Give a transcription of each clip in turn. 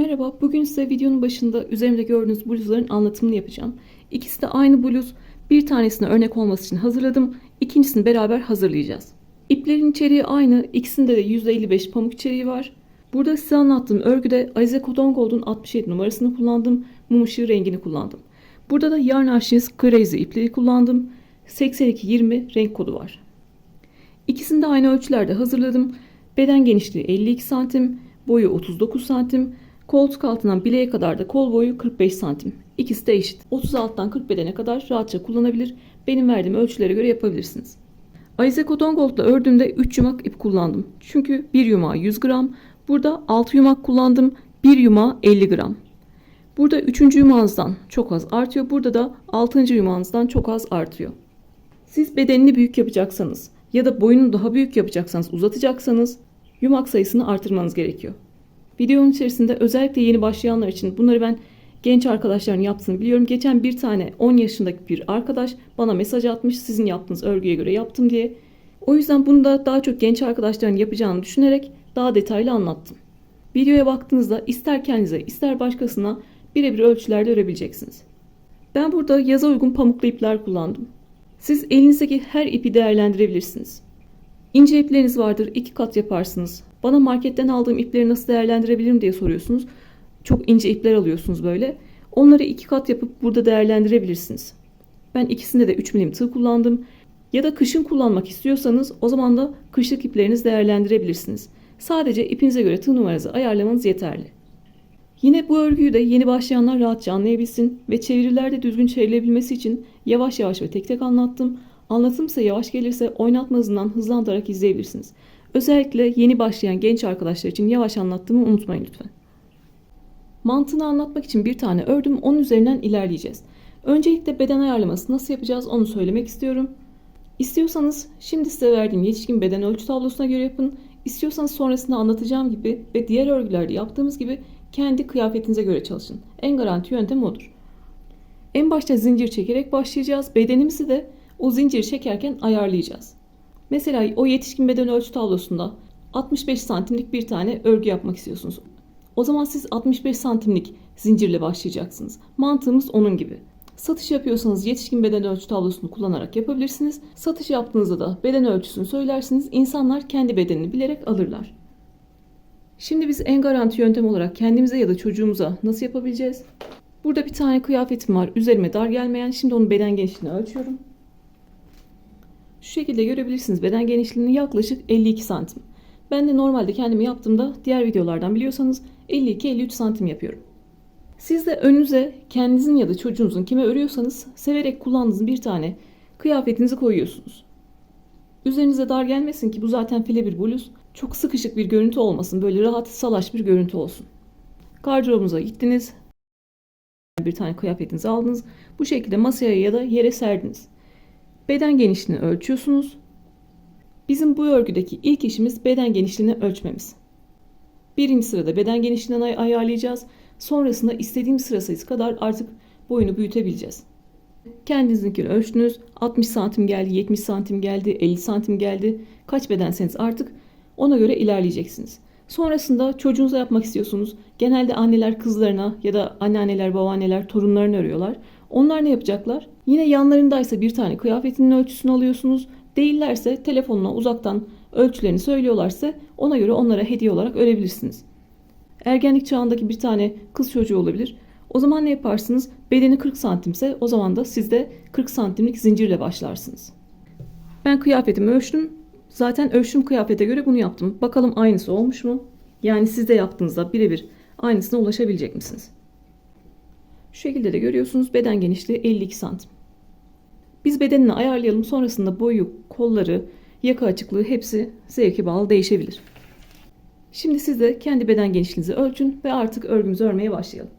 Merhaba, bugün size videonun başında üzerimde gördüğünüz bluzların anlatımını yapacağım. İkisi de aynı bluz. Bir tanesine örnek olması için hazırladım. İkincisini beraber hazırlayacağız. İplerin içeriği aynı. İkisinde de %55 pamuk içeriği var. Burada size anlattığım örgüde Alize Cotton Gold'un 67 numarasını kullandım. Mum ışığı rengini kullandım. Burada da Yarn Archives Crazy ipleri kullandım. 82-20 renk kodu var. İkisini de aynı ölçülerde hazırladım. Beden genişliği 52 santim, boyu 39 santim, koltuk altından bileğe kadar da kol boyu 45 santim. İkisi de eşit. 36'dan 40 bedene kadar rahatça kullanabilir. Benim verdiğim ölçülere göre yapabilirsiniz. Alize Cotton Gold'la ördüğümde 3 yumak ip kullandım. Çünkü bir yumağı 100 gram. Burada 6 yumak kullandım. Bir yumağı 50 gram. Burada 3. yumağınızdan çok az artıyor. Burada da 6. yumağınızdan çok az artıyor. Siz bedenini büyük yapacaksanız ya da boyunu daha büyük yapacaksanız, uzatacaksanız yumak sayısını artırmanız gerekiyor. Videonun içerisinde özellikle yeni başlayanlar için bunları ben genç arkadaşların yaptığını biliyorum. Geçen bir tane 10 yaşındaki bir arkadaş bana mesaj atmış, sizin yaptığınız örgüye göre yaptım diye. O yüzden bunu da daha çok genç arkadaşların yapacağını düşünerek daha detaylı anlattım. Videoya baktığınızda ister kendinize ister başkasına birebir ölçülerde örebileceksiniz. Ben burada yaza uygun pamuklu ipler kullandım. Siz elinizdeki her ipi değerlendirebilirsiniz. İnce ipleriniz vardır, 2 kat yaparsınız. Bana marketten aldığım ipleri nasıl değerlendirebilirim diye soruyorsunuz. Çok ince ipler alıyorsunuz böyle. Onları 2 kat yapıp burada değerlendirebilirsiniz. Ben ikisinde de 3 milim tığ kullandım. Ya da kışın kullanmak istiyorsanız o zaman da kışlık iplerinizi değerlendirebilirsiniz. Sadece ipinize göre tığ numaranızı ayarlamanız yeterli. Yine bu örgüyü de yeni başlayanlar rahatça anlayabilsin ve çevirilerde düzgün çevrilebilmesi için yavaş yavaş ve tek tek anlattım. Anlatım ise yavaş gelirse oynatma hızından hızlandırarak izleyebilirsiniz. Özellikle yeni başlayan genç arkadaşlar için yavaş anlattığımı unutmayın lütfen. Mantığını anlatmak için bir tane ördüm, onun üzerinden ilerleyeceğiz. Öncelikle beden ayarlaması nasıl yapacağız onu söylemek istiyorum. İstiyorsanız şimdi size verdiğim yetişkin beden ölçü tablosuna göre yapın. İstiyorsanız sonrasında anlatacağım gibi ve diğer örgülerde yaptığımız gibi kendi kıyafetinize göre çalışın. En garanti yöntem odur. En başta zincir çekerek başlayacağız. Bedenimizi de o zinciri çekerken ayarlayacağız. Mesela o yetişkin beden ölçü tablosunda 65 santimlik bir tane örgü yapmak istiyorsunuz. O zaman siz 65 santimlik zincirle başlayacaksınız. Mantığımız onun gibi. Satış yapıyorsanız yetişkin beden ölçü tablosunu kullanarak yapabilirsiniz. Satış yaptığınızda da beden ölçüsünü söylersiniz. İnsanlar kendi bedenini bilerek alırlar. Şimdi biz en garanti yöntem olarak kendimize ya da çocuğumuza nasıl yapabileceğiz? Burada bir tane kıyafetim var. Üzerime dar gelmeyen. Şimdi onun beden genişliğini ölçüyorum. Şu şekilde görebilirsiniz. Beden genişliğini yaklaşık 52 santim. Ben de normalde kendimi yaptığımda diğer videolardan biliyorsanız 52-53 santim yapıyorum. Siz de önünüze kendinizin ya da çocuğunuzun kime örüyorsanız severek kullandığınız bir tane kıyafetinizi koyuyorsunuz. Üzerinize dar gelmesin ki bu zaten file bir bluz. Çok sıkışık bir görüntü olmasın. Böyle rahat salaş bir görüntü olsun. Gardırobunuza gittiniz. Bir tane kıyafetinizi aldınız. Bu şekilde masaya ya da yere serdiniz. Beden genişliğini ölçüyorsunuz. Bizim bu örgüdeki ilk işimiz beden genişliğini ölçmemiz. Birinci sırada beden genişliğini ayarlayacağız. Sonrasında istediğimiz sıra sayısı kadar artık boyunu büyütebileceğiz. Kendinizinkini ölçtünüz. 60 santim geldi, 70 santim geldi, 50 santim geldi. Kaç bedenseniz artık ona göre ilerleyeceksiniz. Sonrasında çocuğunuza yapmak istiyorsunuz. Genelde anneler kızlarına ya da anneanneler, babaanneler torunlarını örüyorlar. Onlar ne yapacaklar? Yine yanlarındaysa bir tane kıyafetinin ölçüsünü alıyorsunuz. Değillerse telefonuna uzaktan ölçülerini söylüyorlarsa ona göre onlara hediye olarak örebilirsiniz. Ergenlik çağındaki bir tane kız çocuğu olabilir. O zaman ne yaparsınız? Bedeni 40 santimse o zaman da siz de 40 santimlik zincirle başlarsınız. Ben kıyafetimi ölçtüm. Zaten ölçtüğüm kıyafete göre bunu yaptım. Bakalım aynısı olmuş mu? Yani siz de yaptığınızda birebir aynısına ulaşabilecek misiniz? Şu şekilde de görüyorsunuz beden genişliği 52 santim. Biz bedenini ayarlayalım. Sonrasında boyu, kolları, yaka açıklığı hepsi zevke bağlı değişebilir. Şimdi siz de kendi beden genişliğinizi ölçün ve artık örgümüzü örmeye başlayalım.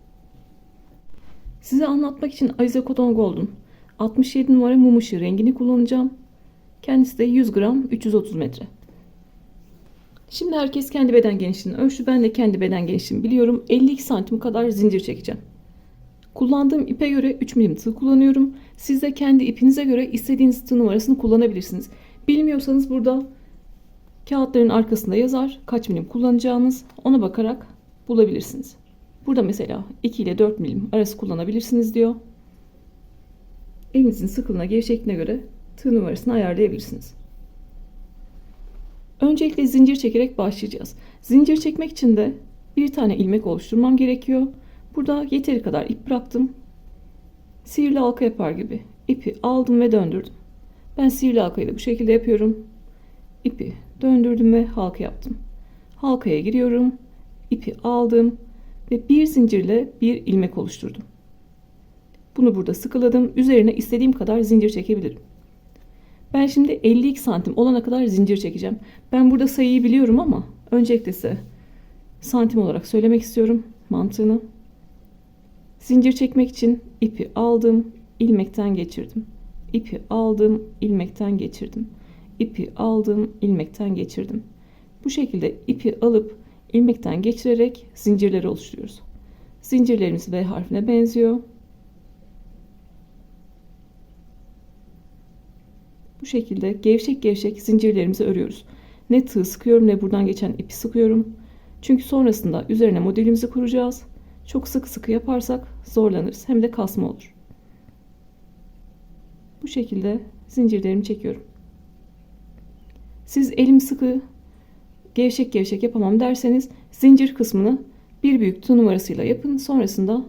Size anlatmak için Alize Cotton Gold'un 67 numara mum ışığı rengini kullanacağım. Kendisi de 100 gram 330 metre. Şimdi herkes kendi beden genişliğini ölçtü. Ben de kendi beden genişliğimi biliyorum. 52 santim kadar zincir çekeceğim. Kullandığım ipe göre 3 milim tığ kullanıyorum. Siz de kendi ipinize göre istediğiniz tığ numarasını kullanabilirsiniz. Bilmiyorsanız burada kağıtların arkasında yazar kaç milim kullanacağınız, ona bakarak bulabilirsiniz. Burada mesela 2 ile 4 milim arası kullanabilirsiniz diyor. Elinizin sıklığına, gevşekliğine göre tığ numarasını ayarlayabilirsiniz. Öncelikle zincir çekerek başlayacağız. Zincir çekmek için de bir tane ilmek oluşturmam gerekiyor. Burada yeteri kadar ip bıraktım. Sihirli halka yapar gibi ipi aldım ve döndürdüm. Ben sihirli halkayı da bu şekilde yapıyorum. İpi döndürdüm ve halka yaptım. Halkaya giriyorum. İpi aldım ve bir zincirle bir ilmek oluşturdum. Bunu burada sıkıladım. Üzerine istediğim kadar zincir çekebilirim. Ben şimdi 52 santim olana kadar zincir çekeceğim. Ben burada sayıyı biliyorum ama öncelikle size santim olarak söylemek istiyorum mantığını. Zincir çekmek için ipi aldım, ilmekten geçirdim. İpi aldım, ilmekten geçirdim. İpi aldım, ilmekten geçirdim. Bu şekilde ipi alıp ilmekten geçirerek zincirleri oluşturuyoruz. Zincirlerimiz V harfine benziyor. Bu şekilde gevşek gevşek zincirlerimizi örüyoruz. Ne tığ sıkıyorum ne buradan geçen ipi sıkıyorum. Çünkü sonrasında üzerine modelimizi kuracağız. Çok sıkı sıkı yaparsak zorlanırız. Hem de kasma olur. Bu şekilde zincirlerimi çekiyorum. Siz elim sıkı, gevşek gevşek yapamam derseniz zincir kısmını bir büyük tığ numarasıyla yapın. Sonrasında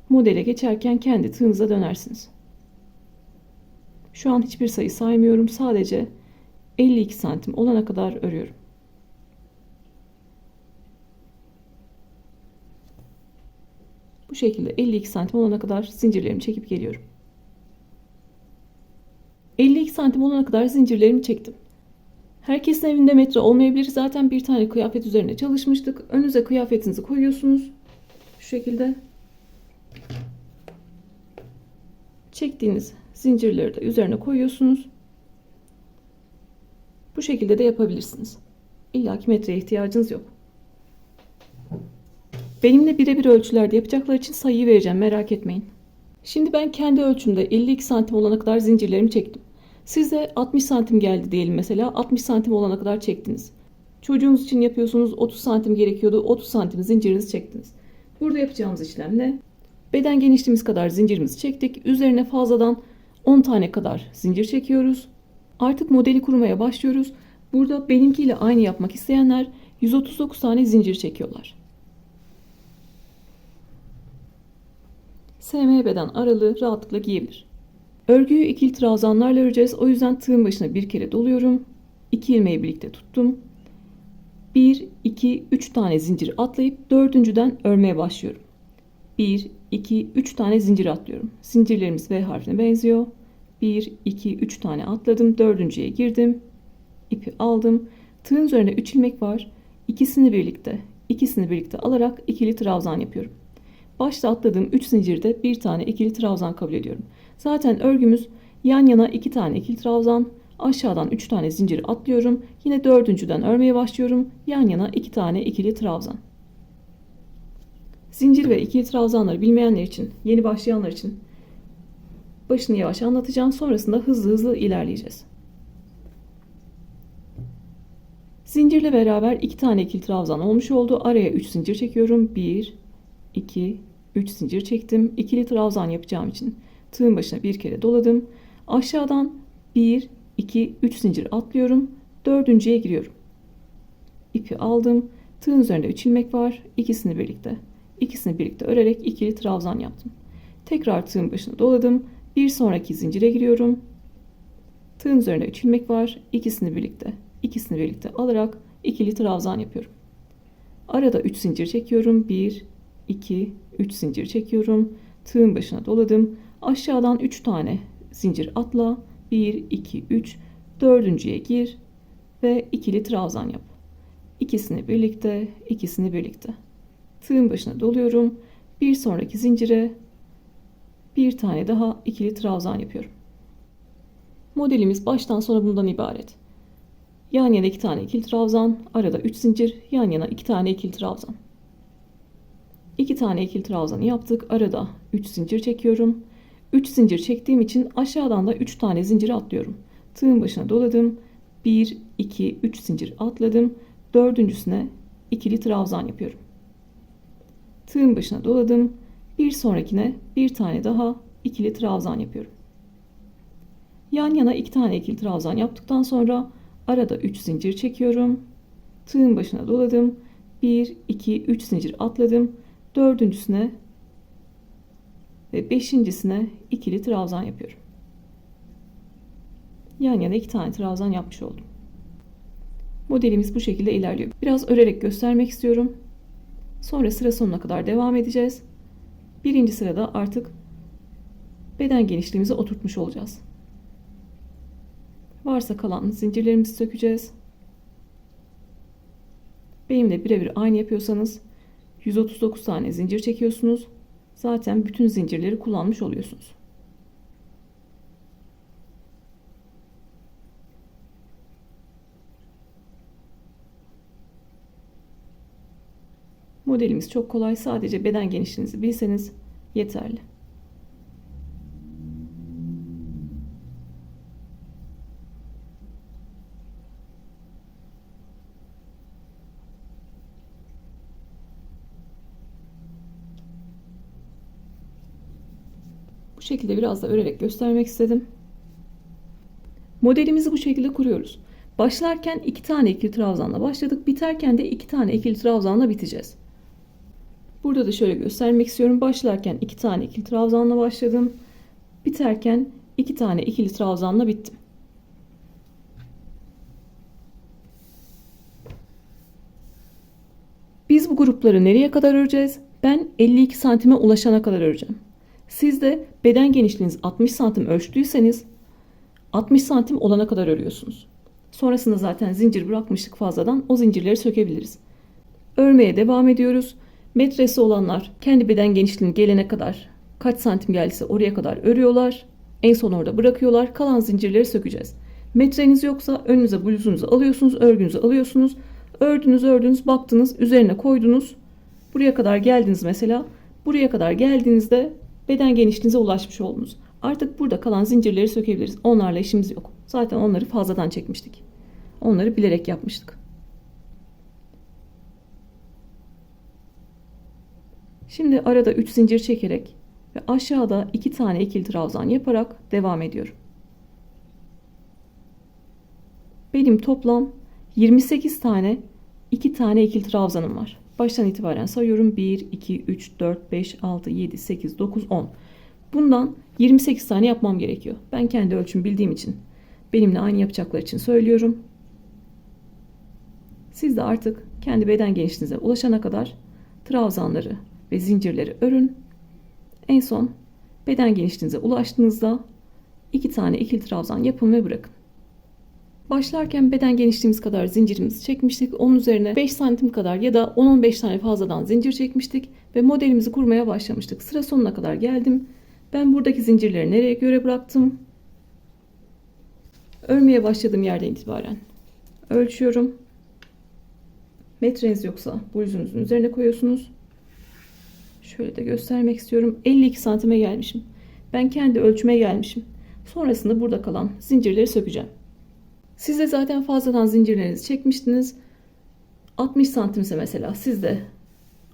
modele geçerken kendi tığınıza dönersiniz. Şu an hiçbir sayı saymıyorum. Sadece 52 santim olana kadar örüyorum. Bu şekilde 52 santim olana kadar zincirlerimi çekip geliyorum. 52 santim olana kadar zincirlerimi çektim. Herkesin evinde metre olmayabilir. Zaten bir tane kıyafet üzerine çalışmıştık. Önünüze kıyafetinizi koyuyorsunuz. Şu şekilde. Çektiğiniz zincirleri de üzerine koyuyorsunuz. Bu şekilde de yapabilirsiniz. İlla ki metreye ihtiyacınız yok. Benimle birebir ölçülerde yapacaklar için sayıyı vereceğim, merak etmeyin. Şimdi ben kendi ölçümde 52 santim olana kadar zincirlerimi çektim. Size 60 santim geldi diyelim mesela. 60 santim olana kadar çektiniz. Çocuğunuz için yapıyorsunuz, 30 santim gerekiyordu. 30 santim zincirinizi çektiniz. Burada yapacağımız işlem ne? Beden genişliğimiz kadar zincirimizi çektik. Üzerine fazladan 10 tane kadar zincir çekiyoruz. Artık modeli kurmaya başlıyoruz. Burada benimkiyle aynı yapmak isteyenler 139 tane zincir çekiyorlar. SM beden aralığı rahatlıkla giyebilir. Örgüyü ikili trabzanlarla öreceğiz. O yüzden tığın başına bir kere doluyorum. 2 ilmeği birlikte tuttum. 1, 2, 3 tane zincir atlayıp dördüncüden örmeye başlıyorum. 1, 2, 3 tane zincir atlıyorum. Zincirlerimiz V harfine benziyor. 1, 2, 3 tane atladım. Dördüncüye girdim. İpi aldım. Tığın üzerinde 3 ilmek var. İkisini birlikte alarak ikili trabzan yapıyorum. Başta atladığım 3 zincirde bir tane ikili trabzan kabul ediyorum. Zaten örgümüz yan yana 2 tane ikili trabzan, aşağıdan 3 tane zincir atlıyorum. Yine dördüncüden örmeye başlıyorum. Yan yana 2 tane ikili trabzan. Zincir ve ikili trabzanları bilmeyenler için, yeni başlayanlar için başını yavaş anlatacağım. Sonrasında hızlı hızlı ilerleyeceğiz. Zincirle beraber 2 tane ikili trabzan olmuş oldu. Araya 3 zincir çekiyorum. 1, 2, 3 zincir çektim. İkili trabzan yapacağım için tığın başına bir kere doladım. Aşağıdan 1, 2, 3 zincir atlıyorum. Dördüncüye giriyorum. İpi aldım. Tığın üzerinde 3 ilmek var. İkisini birlikte örerek ikili trabzan yaptım. Tekrar tığın başına doladım. Bir sonraki zincire giriyorum. Tığın üzerinde 3 ilmek var. İkisini birlikte alarak ikili trabzan yapıyorum. Arada 3 zincir çekiyorum. 1, 2, 3 zincir çekiyorum. Tığın başına doladım. Aşağıdan 3 tane zincir atla. 1, 2, 3. Dördüncüye gir ve ikili trabzan yap. İkisini birlikte. Tığın başına doluyorum. Bir sonraki zincire bir tane daha ikili trabzan yapıyorum. Modelimiz baştan sona bundan ibaret. Yan yana 2 tane ikili trabzan, arada 3 zincir, yan yana 2 tane ikili trabzan. 2 tane ikili trabzanı yaptık. Arada 3 zincir çekiyorum. 3 zincir çektiğim için aşağıdan da 3 tane zinciri atlıyorum. Tığın başına doladım. 1, 2, 3 zincir atladım. Dördüncüsüne ikili trabzan yapıyorum. Tığın başına doladım. Bir sonrakine bir tane daha ikili trabzan yapıyorum. Yan yana 2 tane ikili trabzan yaptıktan sonra arada 3 zincir çekiyorum. Tığın başına doladım. 1, 2, 3 zincir atladım. Dördüncüsüne ve beşincisine ikili trabzan yapıyorum. Yan yana 2 tane trabzan yapmış oldum. Modelimiz bu şekilde ilerliyor. Biraz örerek göstermek istiyorum. Sonra sıra sonuna kadar devam edeceğiz. Birinci sırada artık beden genişliğimizi oturtmuş olacağız. Varsa kalan zincirlerimizi sökeceğiz. Benimle birebir aynı yapıyorsanız 139 tane zincir çekiyorsunuz. Zaten bütün zincirleri kullanmış oluyorsunuz. Modelimiz çok kolay. Sadece beden genişliğinizi bilseniz yeterli. Bu şekilde biraz da örerek göstermek istedim. Modelimizi bu şekilde kuruyoruz. Başlarken 2 tane ikili trabzanla başladık. Biterken de 2 tane ikili trabzanla biteceğiz. Burada da şöyle göstermek istiyorum. Başlarken 2 tane ikili trabzanla başladım. Biterken 2 tane ikili trabzanla bittim. Biz bu grupları nereye kadar öreceğiz? Ben 52 santime ulaşana kadar öreceğim. Siz de beden genişliğiniz 60 santim ölçtüyseniz 60 santim olana kadar örüyorsunuz. Sonrasında zaten zincir bırakmıştık fazladan. O zincirleri sökebiliriz. Örmeye devam ediyoruz. Metresi olanlar kendi beden genişliğine gelene kadar kaç santim geldiyse oraya kadar örüyorlar. En son orada bırakıyorlar. Kalan zincirleri sökeceğiz. Metreniz yoksa önünüze bluzunuzu alıyorsunuz. Örgünüzü alıyorsunuz. Ördünüz baktınız üzerine koydunuz. Buraya kadar geldiniz mesela. Buraya kadar geldiğinizde beden genişliğinize ulaşmış oldunuz. Artık burada kalan zincirleri sökebiliriz. Onlarla işimiz yok. Zaten onları fazladan çekmiştik. Onları bilerek yapmıştık. Şimdi arada 3 zincir çekerek ve aşağıda 2 tane ikili trabzan yaparak devam ediyorum. Benim toplam 28 tane 2 tane ikili trabzanım var. Baştan itibaren sayıyorum. 1, 2, 3, 4, 5, 6, 7, 8, 9, 10. Bundan 28 tane yapmam gerekiyor. Ben kendi ölçümü bildiğim için benimle aynı yapacaklar için söylüyorum. Siz de artık kendi beden genişliğinize ulaşana kadar trabzanları ve zincirleri örün. En son beden genişliğinize ulaştığınızda 2 tane ikili trabzan yapın ve bırakın. Başlarken beden genişliğimiz kadar zincirimizi çekmiştik. Onun üzerine 5 santim kadar ya da 10-15 tane fazladan zincir çekmiştik ve modelimizi kurmaya başlamıştık. Sıra sonuna kadar geldim. Ben buradaki zincirleri nereye göre bıraktım? Örmeye başladığım yerden itibaren ölçüyorum. Metreniz yoksa bluzunuzun üzerine koyuyorsunuz. Şöyle de göstermek istiyorum. 52 santime gelmişim. Ben kendi ölçüme gelmişim. Sonrasında burada kalan zincirleri sökeceğim. Siz de zaten fazladan zincirlerinizi çekmiştiniz. 60 santimse mesela siz de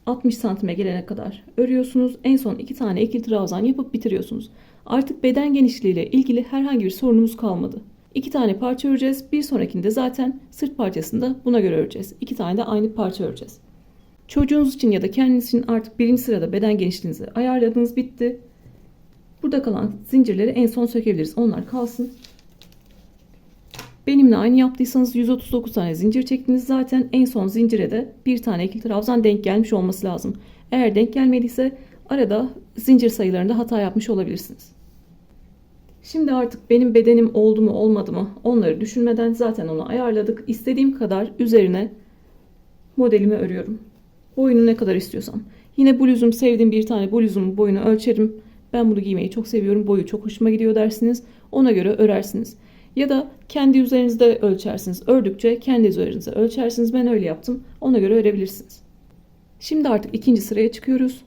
60 santime gelene kadar örüyorsunuz. En son 2 tane ikili trabzan yapıp bitiriyorsunuz. Artık beden genişliği ile ilgili herhangi bir sorunumuz kalmadı. 2 tane parça öreceğiz. Bir sonrakinde zaten sırt parçasını da buna göre öreceğiz. 2 tane de aynı parça öreceğiz. Çocuğunuz için ya da kendiniz için artık birinci sırada beden genişliğinizi ayarladınız, bitti. Burada kalan zincirleri en son sökebiliriz. Onlar kalsın. Benimle aynı yaptıysanız 139 tane zincir çektiniz. Zaten en son zincire de bir tane ikili trabzan denk gelmiş olması lazım. Eğer denk gelmediyse arada zincir sayılarında hata yapmış olabilirsiniz. Şimdi artık benim bedenim oldu mu olmadı mı onları düşünmeden zaten onu ayarladık. İstediğim kadar üzerine modelimi örüyorum. Boyunu ne kadar istiyorsam. Yine bluzum, sevdiğim bir tane bluzumun boyunu ölçerim. Ben bunu giymeyi çok seviyorum. Boyu çok hoşuma gidiyor dersiniz. Ona göre örersiniz. Ya da kendi üzerinizde ölçersiniz. Ördükçe kendi üzerinize ölçersiniz. Ben öyle yaptım. Ona göre örebilirsiniz. Şimdi artık ikinci sıraya çıkıyoruz.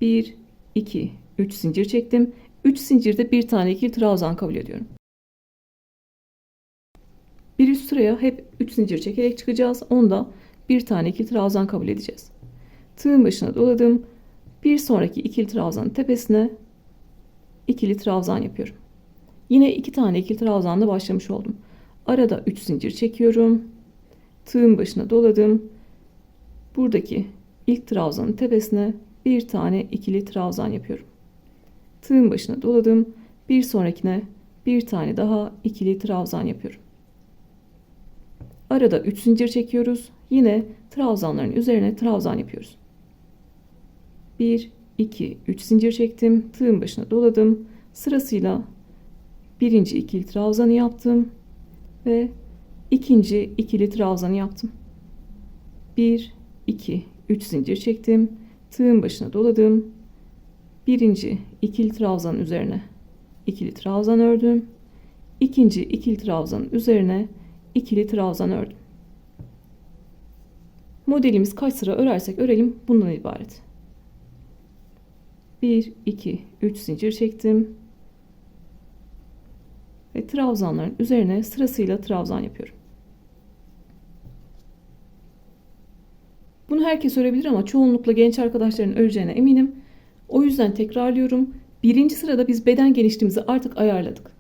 1, 2, 3 zincir çektim. 3 zincirde bir tane ikili trabzan kabul ediyorum. Bir üst sıraya hep 3 zincir çekerek çıkacağız. Onda bir tane ikili trabzan kabul edeceğiz. Tığın başına doladım. Bir sonraki ikili trabzanın tepesine ikili trabzan yapıyorum. Yine 2 tane ikili trabzanla başlamış oldum. Arada 3 zincir çekiyorum. Tığın başına doladım. Buradaki ilk trabzanın tepesine bir tane ikili trabzan yapıyorum. Tığın başına doladım. Bir sonrakine bir tane daha ikili trabzan yapıyorum. Arada 3 zincir çekiyoruz. Yine trabzanların üzerine trabzan yapıyoruz. 1, 2, 3 zincir çektim. Tığın başına doladım. Sırasıyla birinci ikili trabzanı yaptım ve ikinci ikili trabzanı yaptım. 1, 2, 3 zincir çektim. Tığın başına doladım. Birinci ikili trabzanın üzerine ikili trabzan ördüm. İkinci ikili trabzanın üzerine ikili trabzan ördüm. Modelimiz kaç sıra örersek örelim bundan ibaret. 1, 2, 3 zincir çektim. Ve trabzanların üzerine sırasıyla trabzan yapıyorum. Bunu herkes örebilir ama çoğunlukla genç arkadaşların öreceğine eminim. O yüzden tekrarlıyorum. Birinci sırada biz beden genişliğimizi artık ayarladık.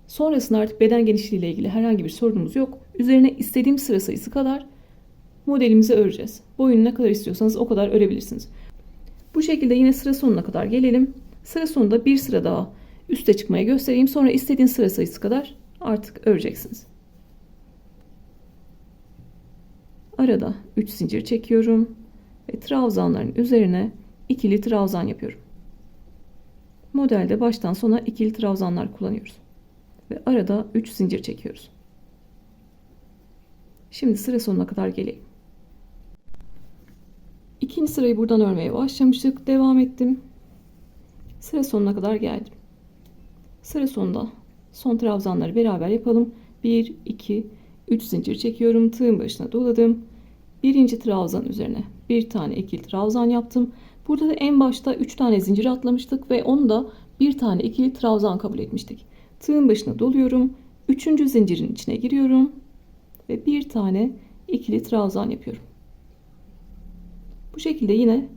Sonrasında artık beden genişliği ile ilgili herhangi bir sorunumuz yok. Üzerine istediğim sıra sayısı kadar modelimizi öreceğiz. Boyunu ne kadar istiyorsanız o kadar örebilirsiniz. Bu şekilde yine sıra sonuna kadar gelelim. Sıra sonunda bir sıra daha üste çıkmaya göstereyim. Sonra istediğin sıra sayısı kadar artık öreceksiniz. Arada 3 zincir çekiyorum ve trabzanların üzerine ikili trabzan yapıyorum. Modelde baştan sona ikili trabzanlar kullanıyoruz. Ve arada 3 zincir çekiyoruz. Şimdi sıra sonuna kadar geleyim. İkinci sırayı buradan örmeye başlamıştık. Devam ettim. Sıra sonuna kadar geldim. Sıra sonunda son trabzanları beraber yapalım. 1, 2, 3 zincir çekiyorum. Tığın başına doladım. Birinci trabzan üzerine bir tane ikili trabzan yaptım. Burada da en başta 3 tane zincir atlamıştık ve onu da bir tane ikili trabzan kabul etmiştik. Tığın başına doluyorum. 3. zincirin içine giriyorum ve bir tane ikili trabzan yapıyorum. Bu şekilde yine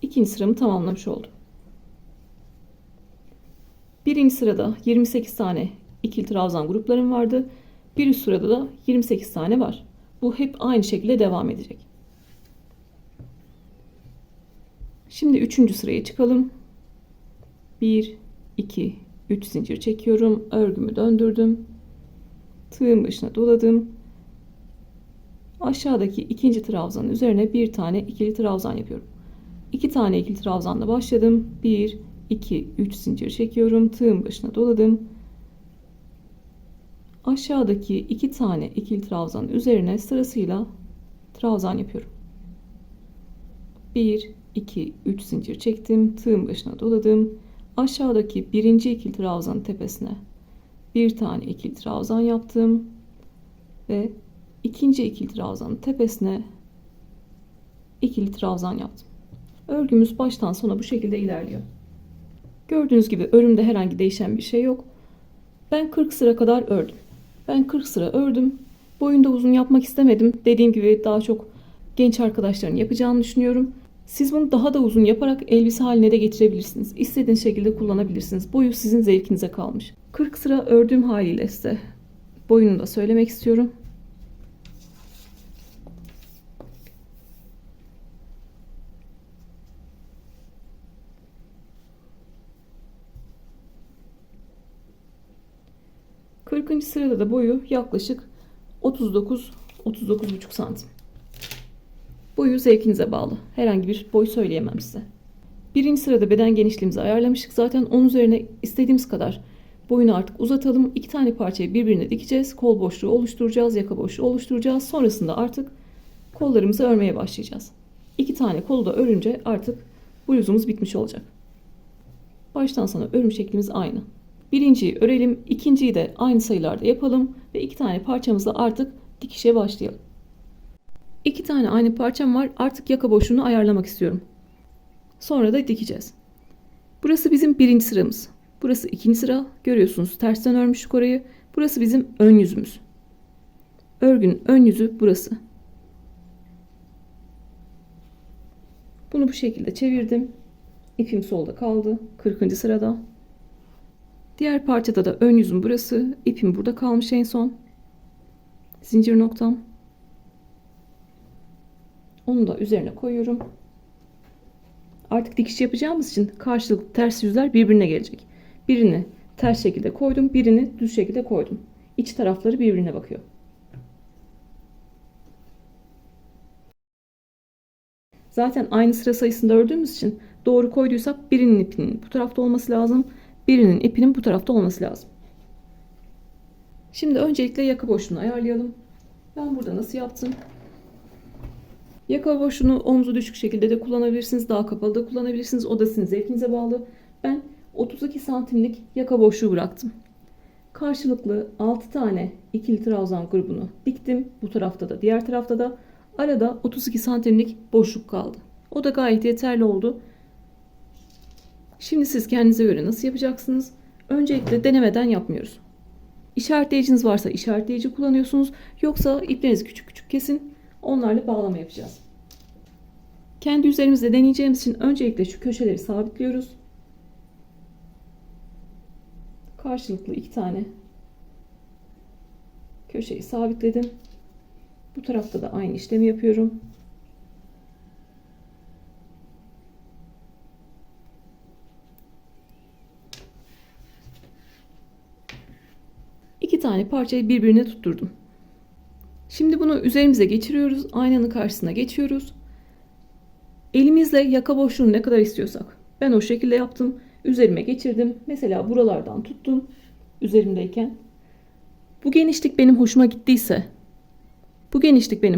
ikinci sıramı tamamlamış oldum. Birinci sırada 28 tane ikili trabzan gruplarım vardı. Bir üst sırada da 28 tane var. Bu hep aynı şekilde devam edecek. Şimdi 3. sıraya çıkalım. 1, 2, 3 zincir çekiyorum. Örgümü döndürdüm. Tığın başına doladım. Aşağıdaki ikinci trabzanın üzerine bir tane ikili trabzan yapıyorum. 2 tane ikili trabzanla başladım. 1, 2, 3 zincir çekiyorum. Tığın başına doladım. Aşağıdaki 2 tane ikili trabzanın üzerine sırasıyla trabzan yapıyorum. 1, 2, 3 zincir çektim. Tığın başına doladım. Aşağıdaki birinci ikili trabzanın tepesine bir tane ikili trabzan yaptım. Ve ikinci ikili trabzanın tepesine ikili trabzan yaptım. Örgümüz baştan sona bu şekilde ilerliyor. Gördüğünüz gibi örümde herhangi değişen bir şey yok. Ben 40 sıra kadar ördüm. Ben 40 sıra ördüm. Boyunu da uzun yapmak istemedim. Dediğim gibi daha çok genç arkadaşların yapacağını düşünüyorum. Siz bunu daha da uzun yaparak elbise haline de getirebilirsiniz. İstediğiniz şekilde kullanabilirsiniz. Boyu sizin zevkinize kalmış. 40 sıra ördüğüm haliyle size boyunu da söylemek istiyorum. Kırkıncı sırada da boyu yaklaşık 39-39,5 santim. Boyu zevkinize bağlı. Herhangi bir boy söyleyemem size. Birinci sırada beden genişliğimizi ayarlamıştık. Zaten onun üzerine istediğimiz kadar boyunu artık uzatalım. 2 tane parçayı birbirine dikeceğiz. Kol boşluğu oluşturacağız. Yaka boşluğu oluşturacağız. Sonrasında artık kollarımızı örmeye başlayacağız. 2 tane kolu da örünce artık bluzumuz bitmiş olacak. Baştan sona örüm şeklimiz aynı. Birinciyi örelim. İkinciyi de aynı sayılarda yapalım. Ve 2 tane parçamızla artık dikişe başlayalım. 2 tane aynı parçam var. Artık yaka boşluğunu ayarlamak istiyorum. Sonra da dikeceğiz. Burası bizim birinci sıramız. Burası ikinci sıra. Görüyorsunuz tersten örmüştük orayı. Burası bizim ön yüzümüz. Örgünün ön yüzü burası. Bunu bu şekilde çevirdim. İpim solda kaldı. 40. sırada. Diğer parçada da ön yüzüm burası. İpim burada kalmış en son. Zincir noktam. Onu da üzerine koyuyorum. Artık dikiş yapacağımız için karşılıklı ters yüzler birbirine gelecek. Birini ters şekilde koydum, birini düz şekilde koydum. İç tarafları birbirine bakıyor. Zaten aynı sıra sayısında ördüğümüz için doğru koyduysak birinin ipinin bu tarafta olması lazım, birinin ipinin bu tarafta olması lazım. Şimdi öncelikle yaka boşluğunu ayarlayalım. Ben burada nasıl yaptım? Yaka boşluğunu omzu düşük şekilde de kullanabilirsiniz. Daha kapalı da kullanabilirsiniz. O da sizin zevkinize bağlı. Ben 32 santimlik yaka boşluğu bıraktım. Karşılıklı 6 tane ikili trabzan grubunu diktim. Bu tarafta da diğer tarafta da. Arada 32 santimlik boşluk kaldı. O da gayet yeterli oldu. Şimdi siz kendinize göre nasıl yapacaksınız? Öncelikle denemeden yapmıyoruz. İşaretleyiciniz varsa işaretleyici kullanıyorsunuz. Yoksa iplerinizi küçük küçük kesin. Onlarla bağlama yapacağız. Kendi üzerimizde deneyeceğimiz için öncelikle şu köşeleri sabitliyoruz. Karşılıklı 2 tane köşeyi sabitledim. Bu tarafta da aynı işlemi yapıyorum. İki tane parçayı birbirine tutturdum. Şimdi bunu üzerimize geçiriyoruz. Aynanın karşısına geçiyoruz. Elimizle yaka boşluğunu ne kadar istiyorsak. Ben o şekilde yaptım. Üzerime geçirdim. Mesela buralardan tuttum. Üzerimdeyken. Bu genişlik benim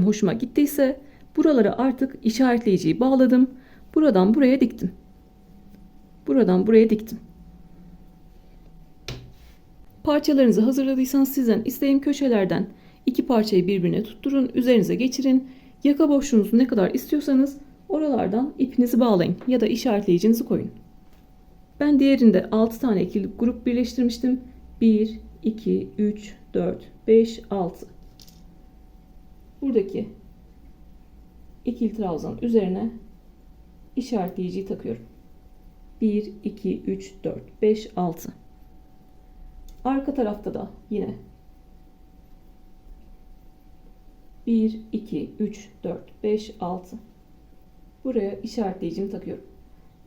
hoşuma gittiyse buralara artık işaretleyiciyi bağladım. Buradan buraya diktim. Buradan buraya diktim. Parçalarınızı hazırladıysanız sizden isteğim köşelerden iki parçayı birbirine tutturun. Üzerinize geçirin. Yaka boşluğunuzu ne kadar istiyorsanız oralardan ipinizi bağlayın ya da işaretleyicinizi koyun. Ben diğerinde 6 tane ikili grup birleştirmiştim. 1, 2, 3, 4, 5, 6. Buradaki ikili trabzan üzerine işaretleyiciyi takıyorum. 1, 2, 3, 4, 5, 6. Arka tarafta da yine 1, 2, 3, 4, 5, 6. Buraya işaretleyicimi takıyorum.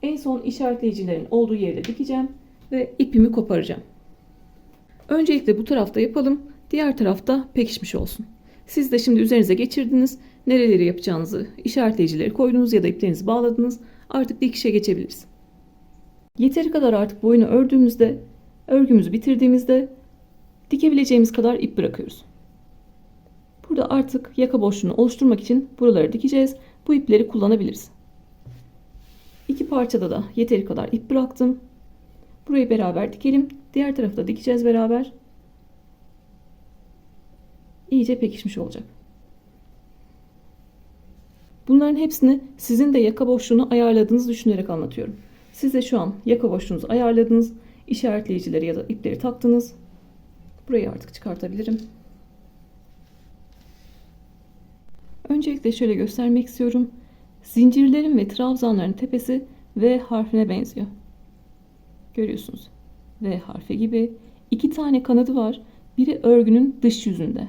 En son işaretleyicilerin olduğu yerde dikeceğim ve ipimi koparacağım. Öncelikle bu tarafta yapalım. Diğer tarafta pekişmiş olsun. Siz de şimdi üzerinize geçirdiniz. Nereleri yapacağınızı, işaretleyicileri koydunuz ya da iplerinizi bağladınız. Artık dikişe geçebiliriz. Yeteri kadar artık boyunu ördüğümüzde, örgümüzü bitirdiğimizde dikebileceğimiz kadar ip bırakıyoruz. Burada artık yaka boşluğunu oluşturmak için buraları dikeceğiz. Bu ipleri kullanabiliriz. İki parçada da yeteri kadar ip bıraktım. Burayı beraber dikelim. Diğer tarafı da dikeceğiz beraber. İyice pekişmiş olacak. Bunların hepsini sizin de yaka boşluğunu ayarladığınızı düşünerek anlatıyorum. Siz de şu an yaka boşluğunuzu ayarladınız. İşaretleyicileri ya da ipleri taktınız. Burayı artık çıkartabilirim. Öncelikle şöyle göstermek istiyorum. Zincirlerin ve trabzanların tepesi V harfine benziyor. Görüyorsunuz. V harfi gibi. İki tane kanadı var. Biri örgünün dış yüzünde.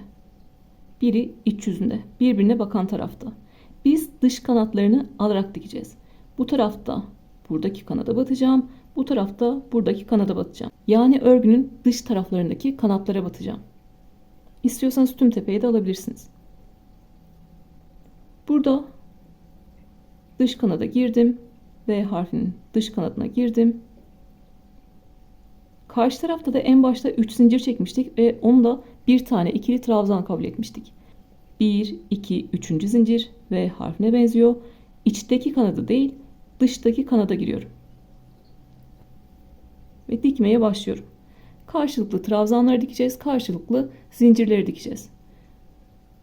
Biri iç yüzünde. Birbirine bakan tarafta. Biz dış kanatlarını alarak dikeceğiz. Bu tarafta buradaki kanada batacağım. Bu tarafta buradaki kanada batacağım. Yani örgünün dış taraflarındaki kanatlara batacağım. İstiyorsanız tüm tepeye de alabilirsiniz. Burada dış kanada girdim. V harfinin dış kanadına girdim. Karşı tarafta da en başta 3 zincir çekmiştik ve onu da bir tane ikili trabzan kabul etmiştik. 1, 2, 3. zincir V harfine benziyor. İçteki kanadı değil, dıştaki kanada giriyorum. Ve dikmeye başlıyorum. Karşılıklı trabzanları dikeceğiz, karşılıklı zincirleri dikeceğiz.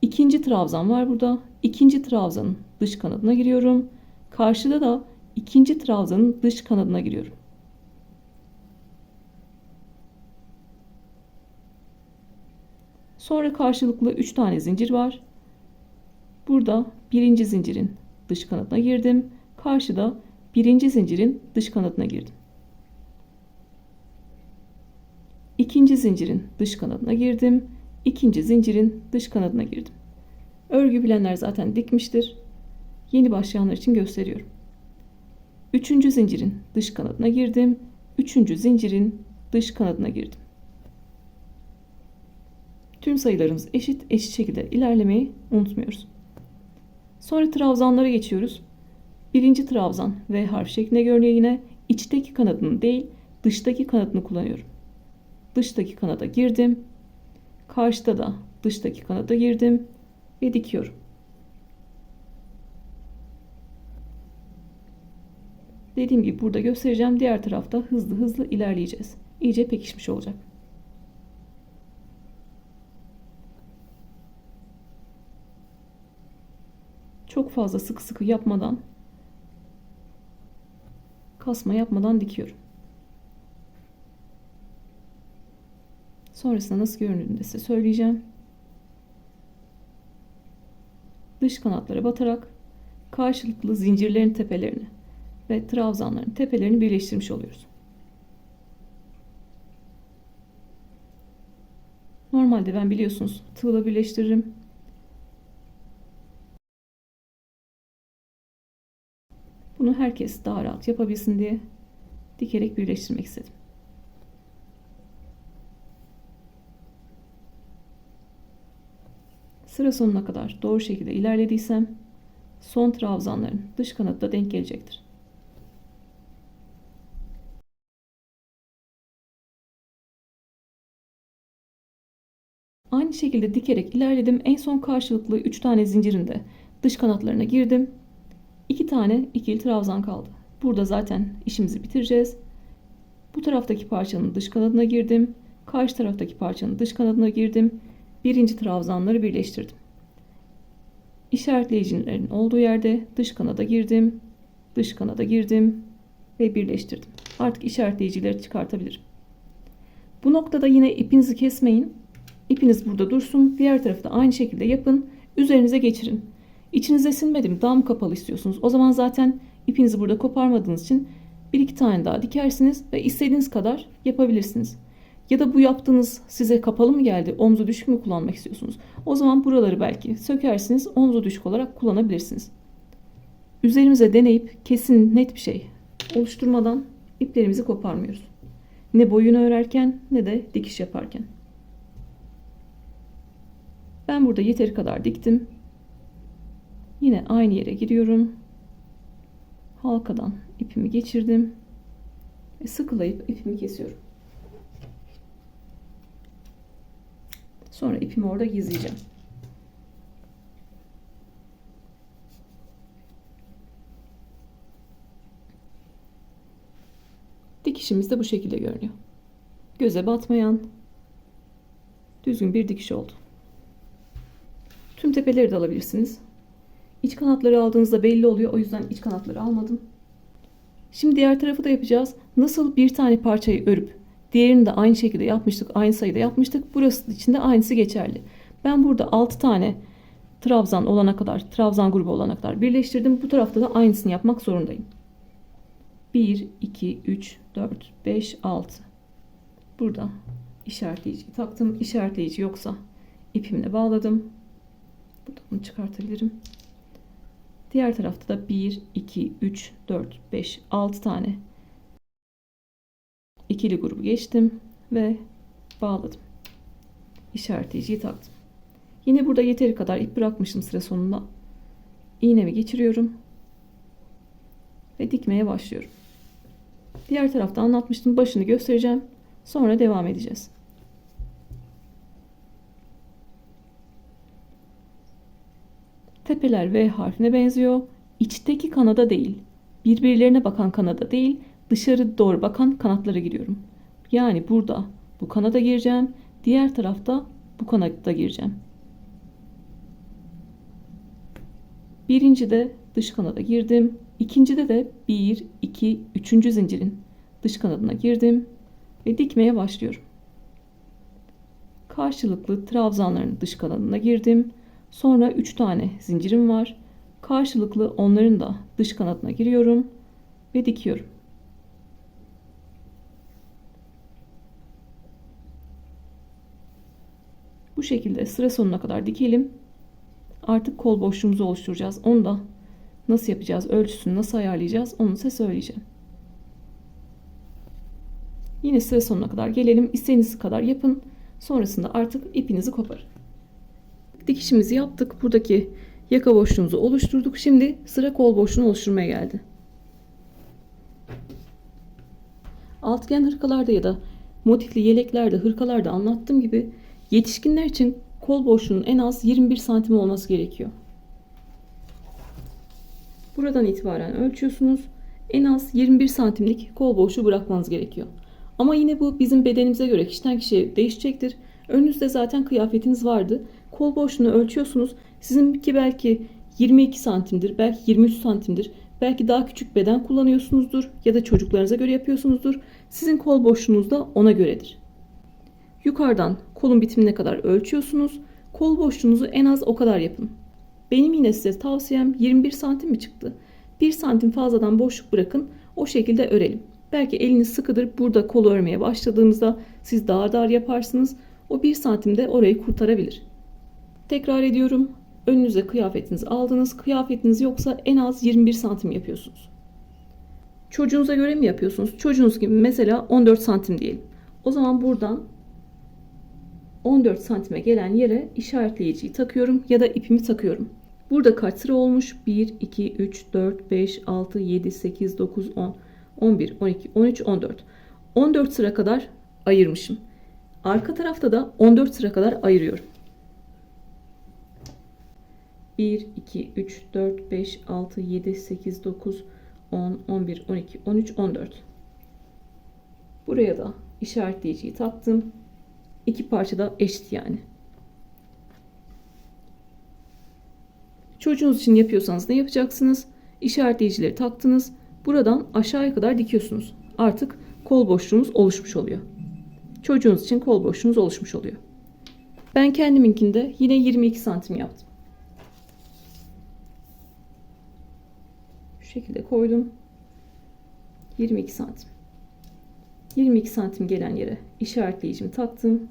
İkinci trabzan var burada. İkinci trabzanın dış kanadına giriyorum. Karşıda da ikinci trabzanın dış kanadına giriyorum. Sonra karşılıklı 3 tane zincir var. Burada birinci zincirin dış kanadına girdim. Karşıda birinci zincirin dış kanadına girdim. İkinci zincirin dış kanadına girdim. İkinci zincirin dış kanadına girdim. Örgü bilenler zaten dikmiştir. Yeni başlayanlar için gösteriyorum. Üçüncü zincirin dış kanadına girdim. Üçüncü zincirin dış kanadına girdim. Tüm sayılarımız eşit şekilde ilerlemeyi unutmuyoruz. Sonra trabzanlara geçiyoruz. Birinci trabzan V harf şeklinde görünüyor yine. İçteki kanadını değil, dıştaki kanadını kullanıyorum. Dıştaki kanada girdim. Karşıda da dıştaki kanada girdim ve dikiyorum. Dediğim gibi burada göstereceğim. Diğer tarafta hızlı hızlı ilerleyeceğiz. İyice pekişmiş olacak. Çok fazla sıkı sıkı yapmadan, kasma yapmadan dikiyorum. Sonrasında nasıl göründüğünü de size söyleyeceğim. Dış kanatlara batarak karşılıklı zincirlerin tepelerini ve trabzanların tepelerini birleştirmiş oluyoruz. Normalde ben biliyorsunuz tığla birleştiririm. Bunu herkes daha rahat yapabilsin diye dikerek birleştirmek istedim. Sıra sonuna kadar doğru şekilde ilerlediysem son trabzanların dış kanadı da denk gelecektir. Aynı şekilde dikerek ilerledim. En son karşılıklı 3 tane zincirin de dış kanatlarına girdim. 2 tane ikili trabzan kaldı. Burada zaten işimizi bitireceğiz. Bu taraftaki parçanın dış kanadına girdim. Karşı taraftaki parçanın dış kanadına girdim. Birinci trabzanları birleştirdim. İşaretleyicilerin olduğu yerde dış kanada girdim. Dış kanada girdim ve birleştirdim. Artık işaretleyicileri çıkartabilirim. Bu noktada yine ipinizi kesmeyin. İpiniz burada dursun. Diğer tarafı da aynı şekilde yapın. Üzerinize geçirin. İçinize sinmedi mi? Daha mı kapalı istiyorsunuz? O zaman zaten ipinizi burada koparmadığınız için bir iki tane daha dikersiniz ve istediğiniz kadar yapabilirsiniz. Ya da bu yaptığınız size kapalı mı geldi? Omzu düşük mü kullanmak istiyorsunuz? O zaman buraları belki sökersiniz. Omzu düşük olarak kullanabilirsiniz. Üzerimize deneyip kesin net bir şey oluşturmadan iplerimizi koparmıyoruz. Ne boyunu örerken ne de dikiş yaparken. Ben burada yeteri kadar diktim. Yine aynı yere giriyorum. Halkadan ipimi geçirdim. Ve sıkılayıp ipimi kesiyorum. Sonra ipimi orada gizleyeceğim. Dikişimiz de bu şekilde görünüyor. Göze batmayan düzgün bir dikiş oldu. Tüm tepeleri de alabilirsiniz. İç kanatları aldığınızda belli oluyor. O yüzden iç kanatları almadım. Şimdi diğer tarafı da yapacağız. Nasıl bir tane parçayı örüp diğerini de aynı şekilde yapmıştık. Aynı sayıda yapmıştık. Burası için de aynısı geçerli. Ben burada 6 tane trabzan olana kadar, trabzan grubu olana kadar birleştirdim. Bu tarafta da aynısını yapmak zorundayım. 1, 2, 3, 4, 5, 6. Burada işaretleyici taktım. İşaretleyici yoksa ipimle bağladım. Burada bunu çıkartabilirim. Diğer tarafta da 1, 2, 3, 4, 5, 6 tane ikili grubu geçtim ve bağladım. İşaretleyiciyi taktım. Yine burada yeteri kadar ip bırakmışım sıra sonunda. İğnemi geçiriyorum ve dikmeye başlıyorum. Diğer tarafta anlatmıştım. Başını göstereceğim. Sonra devam edeceğiz. Tepeler V harfine benziyor. İçteki kanada değil, birbirlerine bakan kanada değil, dışarı doğru bakan kanatlara giriyorum. Yani burada bu kanada gireceğim, diğer tarafta bu kanada gireceğim. Birinci de dış kanada girdim. İkincide de 1, 2, 3. zincirin dış kanadına girdim ve dikmeye başlıyorum. Karşılıklı trabzanların dış kanadına girdim. Sonra 3 tane zincirim var. Karşılıklı onların da dış kanadına giriyorum ve dikiyorum. Bu şekilde sıra sonuna kadar dikelim. Artık kol boşluğumuzu oluşturacağız. Onu da nasıl yapacağız, ölçüsünü nasıl ayarlayacağız onu size söyleyeceğim. Yine sıra sonuna kadar gelelim. İstediğiniz kadar yapın. Sonrasında artık ipinizi koparın. Dikişimizi yaptık. Buradaki yaka boşluğumuzu oluşturduk. Şimdi sıra kol boşluğunu oluşturmaya geldi. Altıgen hırkalarda ya da motifli yeleklerde, hırkalarda anlattığım gibi yetişkinler için kol boşluğunun en az 21 santim olması gerekiyor. Buradan itibaren ölçüyorsunuz. En az 21 santimlik kol boşluğu bırakmanız gerekiyor. Ama yine bu bizim bedenimize göre kişiden kişiye değişecektir. Önünüzde zaten kıyafetiniz vardı. Kol boşluğunu ölçüyorsunuz. Sizinki belki 22 santimdir, belki 23 santimdir. Belki daha küçük beden kullanıyorsunuzdur ya da çocuklarınıza göre yapıyorsunuzdur. Sizin kol boşluğunuz da ona göredir. Yukarıdan kolun bitimine kadar ölçüyorsunuz. Kol boşluğunuzu en az o kadar yapın. Benim yine size tavsiyem 21 santim mi çıktı? 1 santim fazladan boşluk bırakın. O şekilde örelim. Belki eliniz sıkıdır. Burada kolu örmeye başladığımızda siz dar yaparsınız. O 1 santim de orayı kurtarabilir. Tekrar ediyorum. Önünüze kıyafetinizi aldınız. Kıyafetiniz yoksa en az 21 santim yapıyorsunuz. Çocuğunuza göre mi yapıyorsunuz? Çocuğunuz gibi mesela 14 santim diyelim. O zaman buradan 14 santime gelen yere işaretleyiciyi takıyorum ya da ipimi takıyorum. Burada kaç sıra olmuş? 1, 2, 3, 4, 5, 6, 7, 8, 9, 10, 11, 12, 13, 14. 14 sıra kadar ayırmışım. Arka tarafta da 14 sıra kadar ayırıyorum. 1, 2, 3, 4, 5, 6, 7, 8, 9, 10, 11, 12, 13, 14. Buraya da işaretleyiciyi taktım. İki parça da eşit yani. Çocuğunuz için yapıyorsanız ne yapacaksınız? İşaretleyicileri taktınız. Buradan aşağıya kadar dikiyorsunuz. Artık kol boşluğumuz oluşmuş oluyor. Çocuğunuz için kol boşluğunuz oluşmuş oluyor. Ben kendiminkinde yine 22 santim yaptım. Şu şekilde koydum. 22 santim. 22 santim gelen yere işaretleyicimi taktım.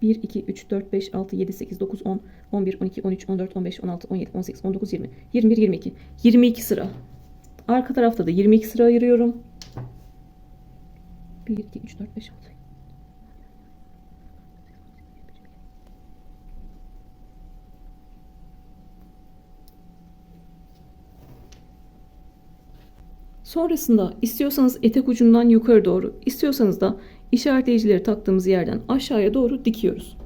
Bir, 2, 3, 4, 5, 6, 7, 8, 9, 10, 11, 12, 13, 14, 15, 16, 17, 18, 19, 20, 21, 22. 22 sıra. Arka tarafta da 22 sıra ayırıyorum. 1, 2, 3, 4, 5, 6. Sonrasında istiyorsanız etek ucundan yukarı doğru, istiyorsanız da işaretleyicileri taktığımız yerden aşağıya doğru dikiyoruz.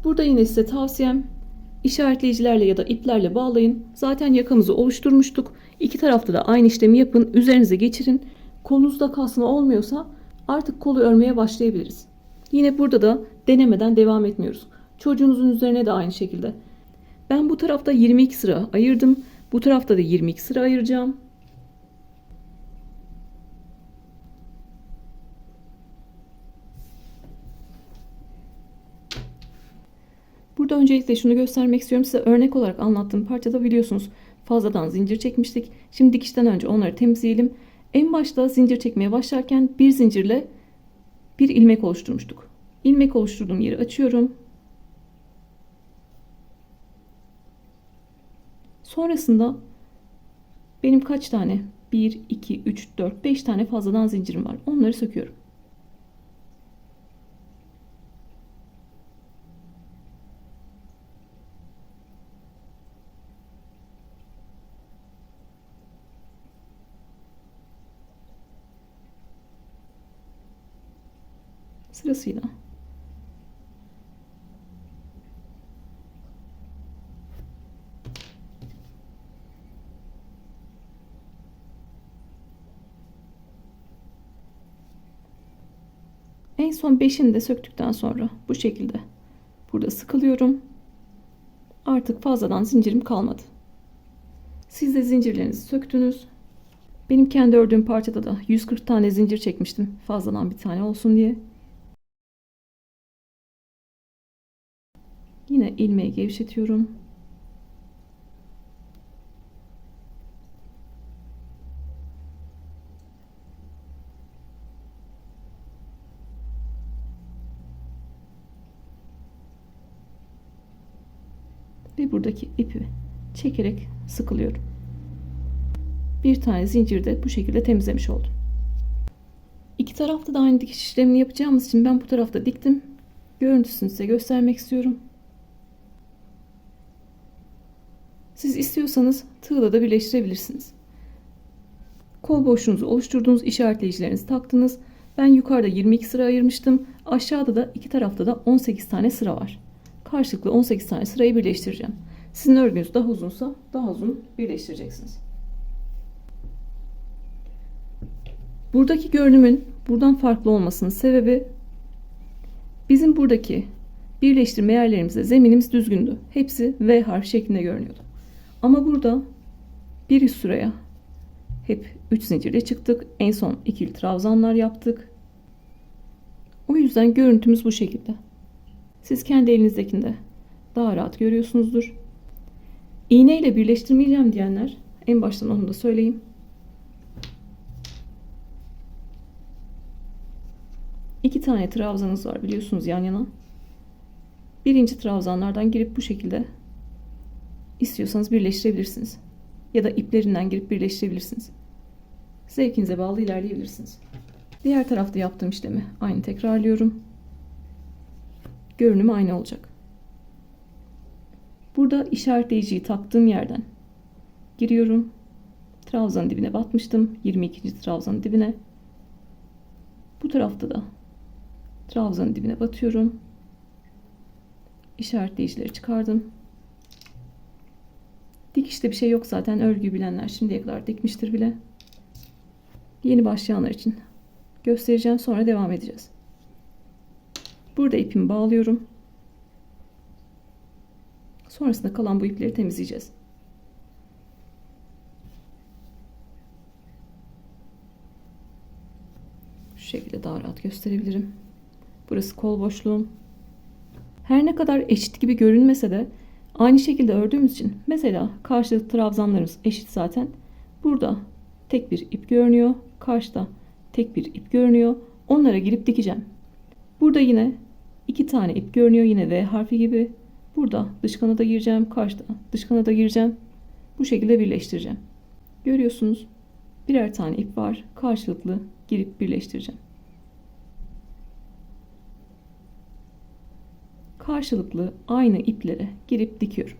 Burada yine size tavsiyem işaretleyicilerle ya da iplerle bağlayın. Zaten yakamızı oluşturmuştuk. İki tarafta da aynı işlemi yapın. Üzerinize geçirin. Kolunuzda kasma olmuyorsa artık kolu örmeye başlayabiliriz. Yine burada da denemeden devam etmiyoruz. Çocuğunuzun üzerine de aynı şekilde. Ben bu tarafta 22 sıra ayırdım. Bu tarafta da 22 sıra ayıracağım. Burada öncelikle şunu göstermek istiyorum. Size örnek olarak anlattığım parçada biliyorsunuz fazladan zincir çekmiştik. Şimdi dikişten önce onları temizleyelim. En başta zincir çekmeye başlarken bir zincirle bir ilmek oluşturmuştuk. İlmek oluşturduğum yeri açıyorum. Sonrasında benim kaç tane? 1, 2, 3, 4, 5 tane fazladan zincirim var. Onları söküyorum. Sırasıyla. En son 5'ini de söktükten sonra bu şekilde burada sıkılıyorum. Artık fazladan zincirim kalmadı. Siz de zincirlerinizi söktünüz. Benim kendi ördüğüm parçada da 140 tane zincir çekmiştim. Fazladan bir tane olsun diye. Yine ilmeği gevşetiyorum. Ve buradaki ipi çekerek sıkılıyorum. Bir tane zinciri de bu şekilde temizlemiş oldum. İki tarafta da aynı dikiş işlemini yapacağımız için ben bu tarafta diktim. Görüntüsünü size göstermek istiyorum. Siz istiyorsanız tığla da birleştirebilirsiniz. Kol boşluğunuzu oluşturduğunuz işaretleyicilerinizi taktınız. Ben yukarıda 22 sıra ayırmıştım. Aşağıda da iki tarafta da 18 tane sıra var. Karşılıklı 18 tane sırayı birleştireceğim. Sizin örgünüz daha uzunsa daha uzun birleştireceksiniz. Buradaki görünümün buradan farklı olmasının sebebi bizim buradaki birleştirme yerlerimizde zeminimiz düzgündü. Hepsi V harf şeklinde görünüyordu. Ama burada bir üst sıraya hep 3 zincirle çıktık. En son ikili trabzanlar yaptık. O yüzden görüntümüz bu şekilde. Siz kendi elinizdekinde daha rahat görüyorsunuzdur. İğne ile birleştirmeyeceğim diyenler en baştan onu da söyleyeyim. İki tane trabzanınız var biliyorsunuz yan yana. Birinci trabzanlardan girip bu şekilde istiyorsanız birleştirebilirsiniz. Ya da iplerinden girip birleştirebilirsiniz. Zevkinize bağlı ilerleyebilirsiniz. Diğer tarafta yaptığım işlemi aynı tekrarlıyorum. Görünümü aynı olacak. Burada işaretleyiciyi taktığım yerden giriyorum. Trabzanın dibine batmıştım. 22. trabzanın dibine. Bu tarafta da trabzanın dibine batıyorum. İşaretleyicileri çıkardım. Dikişte bir şey yok zaten. Örgüyü bilenler şimdiye kadar dikmiştir bile. Yeni başlayanlar için göstereceğim, sonra devam edeceğiz. Burada ipimi bağlıyorum. Sonrasında kalan bu ipleri temizleyeceğiz. Şu şekilde daha rahat gösterebilirim. Burası kol boşluğum. Her ne kadar eşit gibi görünmese de aynı şekilde ördüğümüz için, mesela karşılıklı trabzanlarımız eşit zaten. Burada tek bir ip görünüyor. Karşıda tek bir ip görünüyor. Onlara girip dikeceğim. Burada yine iki tane ip görünüyor. Yine V harfi gibi. Burada dış kanada gireceğim. Karşıda dış kanada gireceğim. Bu şekilde birleştireceğim. Görüyorsunuz. Birer tane ip var. Karşılıklı girip birleştireceğim. Karşılıklı aynı iplere girip dikiyorum.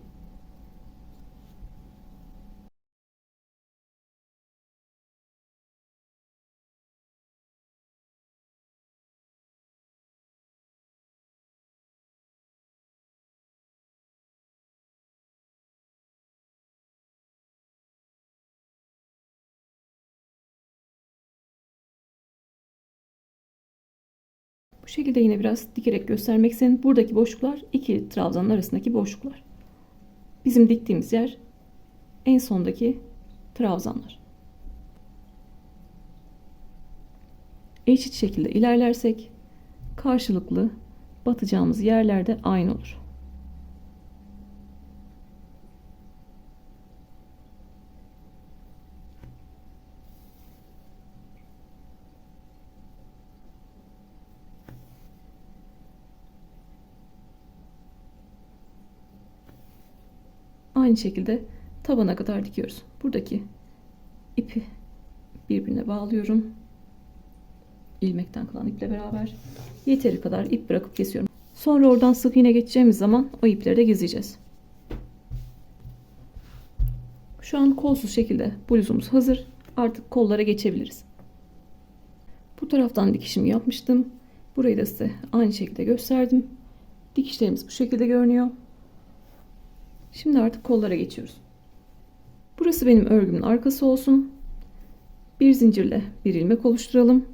Bu şekilde yine biraz dikerek göstermek istedim. Buradaki boşluklar iki trabzanın arasındaki boşluklar. Bizim diktiğimiz yer en sondaki trabzanlar. Eşit şekilde ilerlersek karşılıklı batacağımız yerlerde aynı olur. Aynı şekilde tabana kadar dikiyoruz. Buradaki ipi birbirine bağlıyorum. İlmekten kalan iple beraber yeteri kadar ip bırakıp kesiyorum. Sonra oradan sık iğne geçeceğimiz zaman o ipleri de gizleyeceğiz. Şu an kolsuz şekilde bluzumuz hazır. Artık kollara geçebiliriz. Bu taraftan dikişimi yapmıştım. Burayı da size aynı şekilde gösterdim. Dikişlerimiz bu şekilde görünüyor. Şimdi artık kollara geçiyoruz. Burası benim örgümün arkası olsun. Bir zincirle bir ilmek oluşturalım.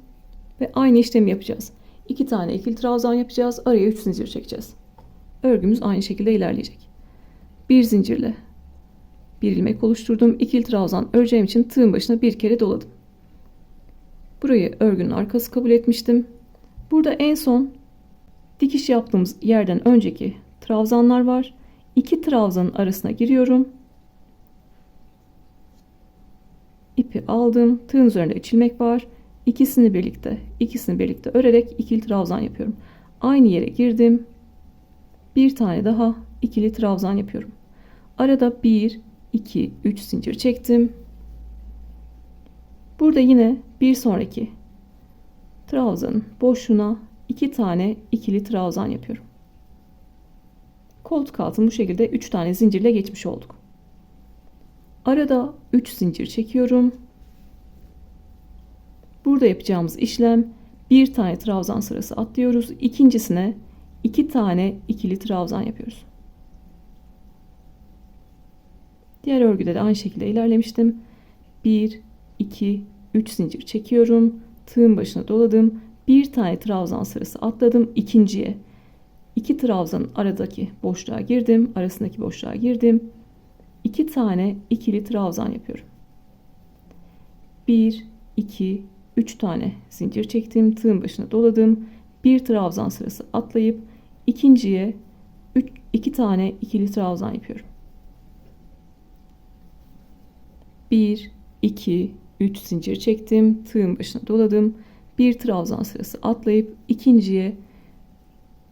Ve aynı işlemi yapacağız. 2 tane ikili trabzan yapacağız. Araya 3 zincir çekeceğiz. Örgümüz aynı şekilde ilerleyecek. Bir zincirle bir ilmek oluşturdum. İkili trabzan öreceğim için tığın başına bir kere doladım. Burayı örgünün arkası kabul etmiştim. Burada en son dikiş yaptığımız yerden önceki trabzanlar var. 2 trabzanın arasına giriyorum. İpi aldım. Tığın üzerinde üç ilmek var. İkisini birlikte örerek ikili trabzan yapıyorum. Aynı yere girdim. Bir tane daha ikili trabzan yapıyorum. Arada 1, 2, 3 zincir çektim. Burada yine bir sonraki trabzanın boşluğuna 2 tane ikili trabzan yapıyorum. Koltuk altını bu şekilde 3 tane zincirle geçmiş olduk. Arada 3 zincir çekiyorum. Burada yapacağımız işlem bir tane trabzan sırası atlıyoruz. İkincisine 2 tane ikili trabzan yapıyoruz. Diğer örgüde de aynı şekilde ilerlemiştim. 1, 2, 3 zincir çekiyorum. Tığın başına doladım. Bir tane trabzan sırası atladım. İkinciye 2 trabzanın aradaki boşluğa girdim. Arasındaki boşluğa girdim. 2 tane ikili trabzan yapıyorum. 1, 2, 3 tane zincir çektim. Tığın başına doladım. Bir trabzan sırası atlayıp ikinciye 2 tane ikili trabzan yapıyorum. 1, 2, 3 zincir çektim. Tığın başına doladım. Bir trabzan sırası atlayıp ikinciye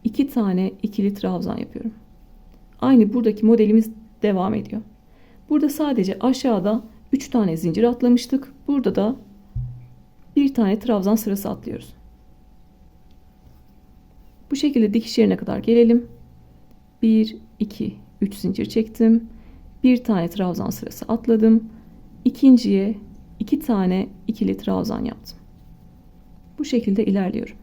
2 tane ikili trabzan yapıyorum. Aynı buradaki modelimiz devam ediyor. Burada sadece aşağıda 3 tane zincir atlamıştık. Burada da bir tane trabzan sırası atlıyoruz. Bu şekilde dikiş yerine kadar gelelim. 1, 2, 3 zincir çektim. Bir tane trabzan sırası atladım. İkinciye 2 tane ikili trabzan yaptım. Bu şekilde ilerliyorum.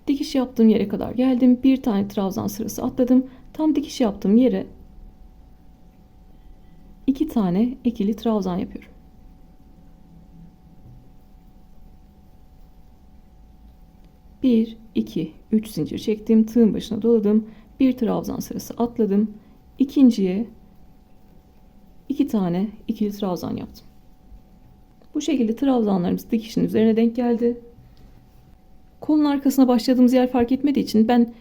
Dikiş yaptığım yere kadar geldim. Bir tane trabzan sırası atladım. Tam dikiş yaptığım yere 2 tane ikili trabzan yapıyorum. Bir, 2, 3 zincir çektim. Tığın başına doladım. Bir trabzan sırası atladım. İkinciye 2 tane ikili trabzan yaptım. Bu şekilde trabzanlarımız dikişin üzerine denk geldi. Kolun arkasına başladığımız yer fark etmediği için ben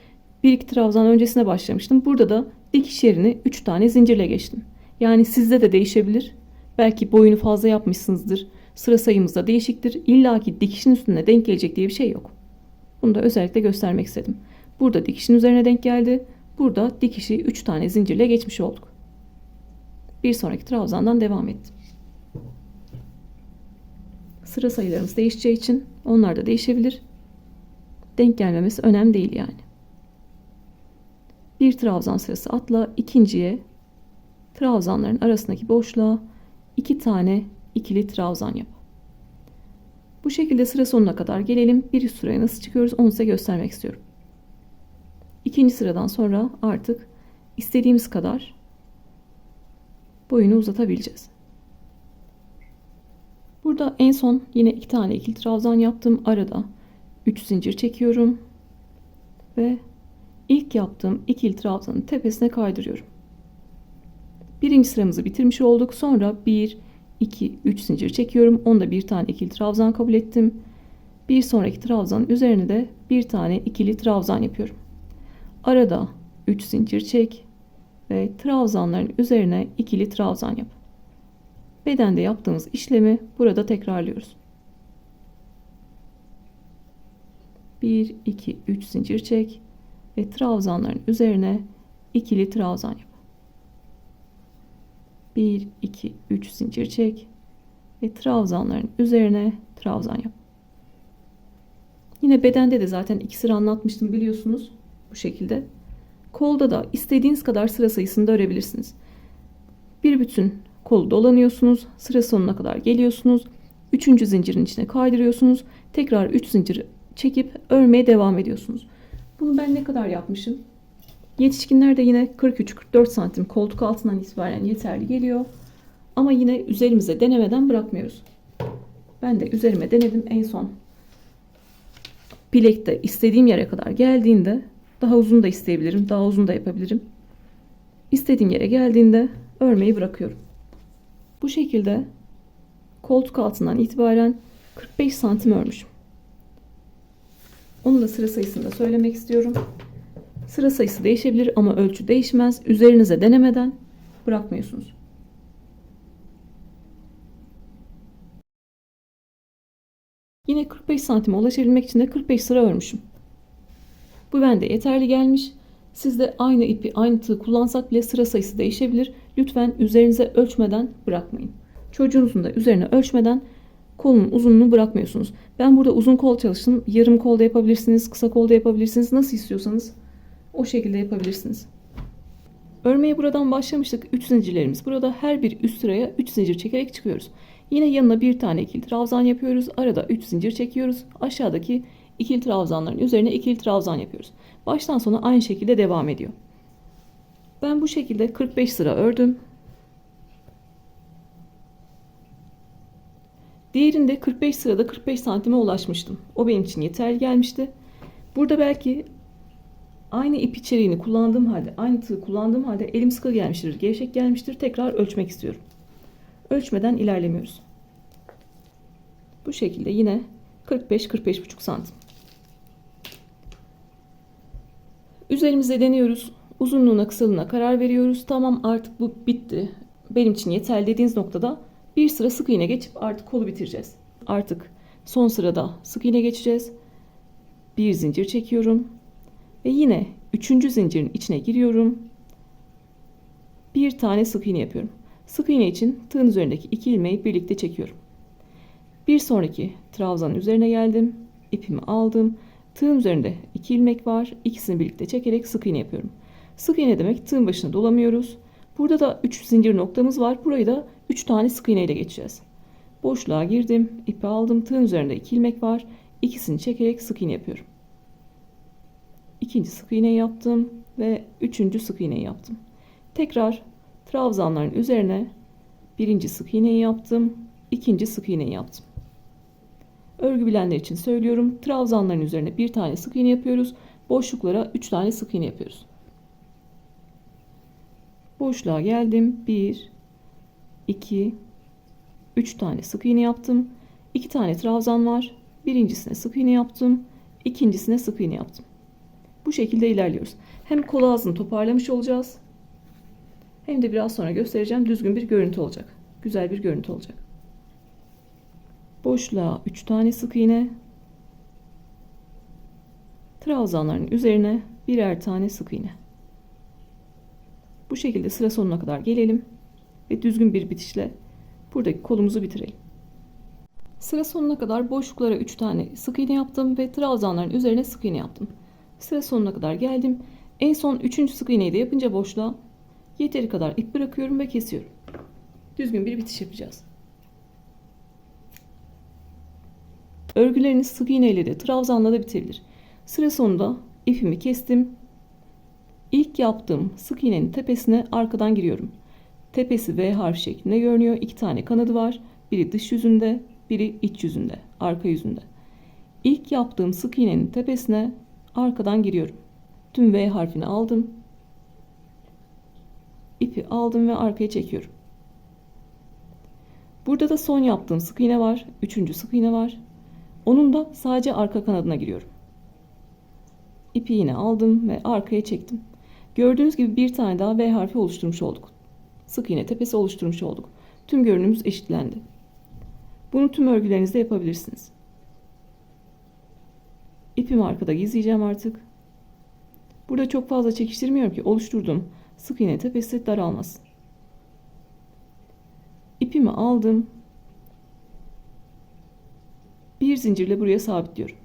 1-2 trabzan öncesine başlamıştım. Burada da dikiş yerini 3 tane zincirle geçtim. Yani sizde de değişebilir. Belki boyunu fazla yapmışsınızdır. Sıra sayımız da değişiktir. İlla ki dikişin üstüne denk gelecek diye bir şey yok. Bunu da özellikle göstermek istedim. Burada dikişin üzerine denk geldi. Burada dikişi 3 tane zincirle geçmiş olduk. Bir sonraki trabzandan devam ettim. Sıra sayılarımız değişeceği için onlar da değişebilir. Denk gelmemesi önemli değil yani. Bir trabzan sırası atla, ikinciye trabzanların arasındaki boşluğa 2 tane ikili trabzan yap. Bu şekilde sıra sonuna kadar gelelim. Bir üst sıraya nasıl çıkıyoruz onu size göstermek istiyorum. İkinci sıradan sonra artık istediğimiz kadar boyunu uzatabileceğiz. Burada en son yine 2 tane ikili trabzan yaptım. Arada 3 zincir çekiyorum ve ilk yaptığım ikili trabzanın tepesine kaydırıyorum. Birinci sıramızı bitirmiş olduk. Sonra 1, 2, 3 zincir çekiyorum. Onda bir tane ikili trabzan kabul ettim. Bir sonraki trabzanın üzerine de bir tane ikili trabzan yapıyorum. Arada 3 zincir çek ve trabzanların üzerine ikili trabzan yap. Bedende yaptığımız işlemi burada tekrarlıyoruz. 1, 2, 3 zincir çek ve trabzanların üzerine ikili trabzan yap. 1, 2, 3 zincir çek ve trabzanların üzerine trabzan yap. Yine bedende de zaten 2 sıra anlatmıştım biliyorsunuz. Bu şekilde. Kolda da istediğiniz kadar sıra sayısını da örebilirsiniz. Bir bütün kolu dolanıyorsunuz. Sıra sonuna kadar geliyorsunuz. 3. zincirin içine kaydırıyorsunuz. Tekrar 3 zincir çekip örmeye devam ediyorsunuz. Bunu ben ne kadar yapmışım? Yetişkinlerde yine 43-44 santim koltuk altından itibaren yeterli geliyor. Ama yine üzerimize denemeden bırakmıyoruz. Ben de üzerime denedim en son. Bilekte istediğim yere kadar geldiğinde daha uzun da isteyebilirim. Daha uzun da yapabilirim. İstediğim yere geldiğinde örmeyi bırakıyorum. Bu şekilde koltuk altından itibaren 45 santim örmüşüm. Onun da sıra sayısını da söylemek istiyorum. Sıra sayısı değişebilir ama ölçü değişmez. Üzerinize denemeden bırakmıyorsunuz. Yine 45 santime ulaşabilmek için de 45 sıra örmüşüm. Bu bende yeterli gelmiş. Siz de aynı ipi, aynı tığı kullansak bile sıra sayısı değişebilir. Lütfen üzerinize ölçmeden bırakmayın. Çocuğunuzun da üzerine ölçmeden kolun uzunluğunu bırakmıyorsunuz. Ben burada uzun kol çalıştım. Yarım kolda yapabilirsiniz, kısa kolda yapabilirsiniz. Nasıl istiyorsanız o şekilde yapabilirsiniz. Örmeye buradan başlamıştık. 3 zincirlerimiz. Burada her bir üst sıraya 3 zincir çekerek çıkıyoruz. Yine yanına bir tane ikili trabzan yapıyoruz. Arada 3 zincir çekiyoruz. Aşağıdaki ikili trabzanların üzerine ikili trabzan yapıyoruz. Baştan sona aynı şekilde devam ediyor. Ben bu şekilde 45 sıra ördüm. Diğerinde 45 sırada 45 santime ulaşmıştım. O benim için yeterli gelmişti. Burada belki aynı ip içeriğini kullandığım halde, aynı tığı kullandığım halde elim sıkı gelmiştir, gevşek gelmiştir. Tekrar ölçmek istiyorum. Ölçmeden ilerlemiyoruz. Bu şekilde yine 45-45,5 santim. Üzerimize deniyoruz. Uzunluğuna, kısalığına karar veriyoruz. Tamam, artık bu bitti, benim için yeterli dediğiniz noktada bir sıra sık iğne geçip artık kolu bitireceğiz. Artık son sırada sık iğne geçeceğiz. Bir zincir çekiyorum. Ve yine 3. zincirin içine giriyorum. Bir tane sık iğne yapıyorum. Sık iğne için tığın üzerindeki 2 ilmeği birlikte çekiyorum. Bir sonraki trabzanın üzerine geldim. İpimi aldım. Tığın üzerinde 2 ilmek var. İkisini birlikte çekerek sık iğne yapıyorum. Sık iğne demek tığın başına dolamıyoruz. Burada da 3 zincir noktamız var. Burayı da 3 tane sık iğne ile geçeceğiz. Boşluğa girdim. İpi aldım. Tığın üzerinde 2 ilmek var. İkisini çekerek sık iğne yapıyorum. İkinci sık iğne yaptım ve üçüncü sık iğne yaptım. Tekrar trabzanların üzerine birinci sık iğneyi yaptım, ikinci sık iğneyi yaptım. Örgü bilenler için söylüyorum. Trabzanların üzerine bir tane sık iğne yapıyoruz. Boşluklara 3 tane sık iğne yapıyoruz. Boşluğa geldim. 1, 2, 3 tane sık iğne yaptım. 2 tane trabzan var. Birincisine sık iğne yaptım. İkincisine sık iğne yaptım. Bu şekilde ilerliyoruz. Hem kol ağzını toparlamış olacağız. Hem de biraz sonra göstereceğim, düzgün bir görüntü olacak. Güzel bir görüntü olacak. Boşluğa 3 tane sık iğne. Trabzanların üzerine birer tane sık iğne. Bu şekilde sıra sonuna kadar gelelim. Ve düzgün bir bitişle buradaki kolumuzu bitirelim. Sıra sonuna kadar boşluklara 3 tane sık iğne yaptım ve trabzanların üzerine sık iğne yaptım. Sıra sonuna kadar geldim. En son 3. sık iğneyi de yapınca boşluğa yeteri kadar ip bırakıyorum ve kesiyorum. Düzgün bir bitiş yapacağız. Örgüleriniz sık iğneyle de trabzanla da bitebilir. Sıra sonunda ipimi kestim. İlk yaptığım sık iğnenin tepesine arkadan giriyorum. Tepesi V harf şeklinde görünüyor. 2 tane kanadı var. Biri dış yüzünde, biri iç yüzünde, arka yüzünde. İlk yaptığım sık iğnenin tepesine arkadan giriyorum. Tüm V harfini aldım. İpi aldım ve arkaya çekiyorum. Burada da son yaptığım sık iğne var. 3. sık iğne var. Onun da sadece arka kanadına giriyorum. İpi yine aldım ve arkaya çektim. Gördüğünüz gibi bir tane daha V harfi oluşturmuş olduk. Sık iğne tepesi oluşturmuş olduk. Tüm görünümümüz eşitlendi. Bunu tüm örgülerinizde yapabilirsiniz. İpimi arkada gizleyeceğim artık. Burada çok fazla çekiştirmiyorum ki oluşturduğum sık iğne tepesi daralmasın. İpimi aldım. Bir zincirle buraya sabitliyorum.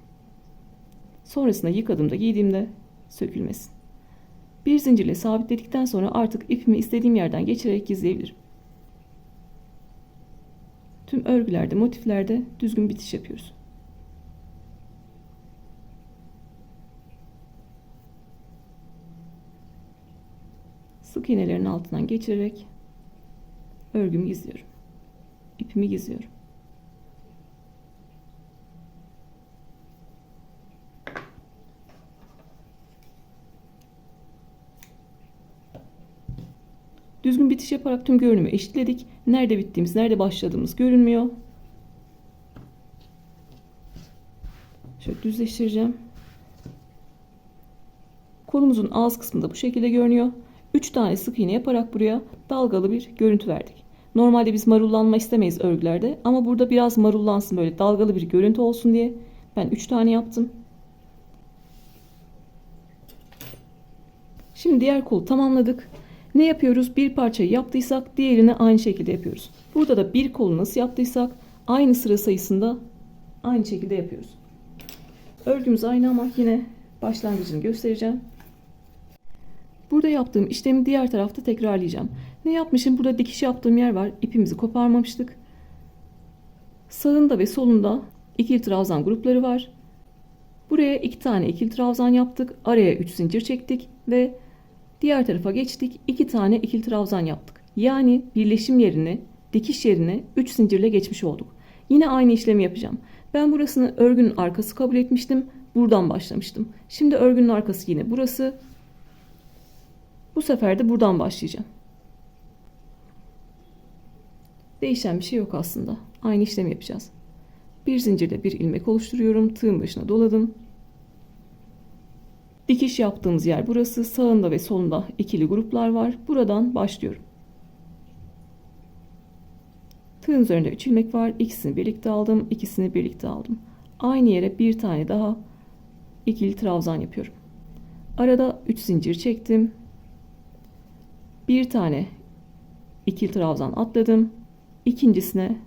Sonrasında yıkadığımda giydiğimde sökülmesin. Bir zincirle sabitledikten sonra artık ipimi istediğim yerden geçirerek gizleyebilirim. Tüm örgülerde, motiflerde düzgün bitiş yapıyoruz. Sık iğnelerin altından geçirerek örgümü gizliyorum. İpimi gizliyorum. Düzgün bitiş yaparak tüm görünümü eşitledik. Nerede bittiğimiz, nerede başladığımız görünmüyor. Şöyle düzleştireceğim. Kolumuzun ağız kısmında bu şekilde görünüyor. 3 tane sık iğne yaparak buraya dalgalı bir görüntü verdik. Normalde biz marullanma istemeyiz örgülerde ama burada biraz marullansın, böyle dalgalı bir görüntü olsun diye ben 3 tane yaptım. Şimdi diğer kolu tamamladık. Ne yapıyoruz? Bir parçayı yaptıysak diğerini aynı şekilde yapıyoruz. Burada da bir kolu nasıl yaptıysak aynı sıra sayısında aynı şekilde yapıyoruz. Örgümüz aynı ama yine başlangıcını göstereceğim. Burada yaptığım işlemi diğer tarafta tekrarlayacağım. Ne yapmışım? Burada dikiş yaptığım yer var. İpimizi koparmamıştık. Sağında ve solunda ikili trabzan grupları var. Buraya 2 tane ikili trabzan yaptık. Araya 3 zincir çektik ve diğer tarafa geçtik. 2 tane ikili trabzan yaptık. Yani birleşim yerine, dikiş yerine 3 zincirle geçmiş olduk. Yine aynı işlemi yapacağım. Ben burasını örgünün arkası kabul etmiştim. Buradan başlamıştım. Şimdi örgünün arkası yine burası. Bu sefer de buradan başlayacağım. Değişen bir şey yok aslında. Aynı işlemi yapacağız. Bir zincirle bir ilmek oluşturuyorum. Tığın başına doladım. Dikiş yaptığımız yer burası. Sağında ve solunda ikili gruplar var. Buradan başlıyorum. Tığın üzerinde 3 ilmek var. İkisini birlikte aldım. İkisini birlikte aldım. Aynı yere bir tane daha ikili trabzan yapıyorum. Arada 3 zincir çektim. Bir tane ikili trabzan atladım. İkincisine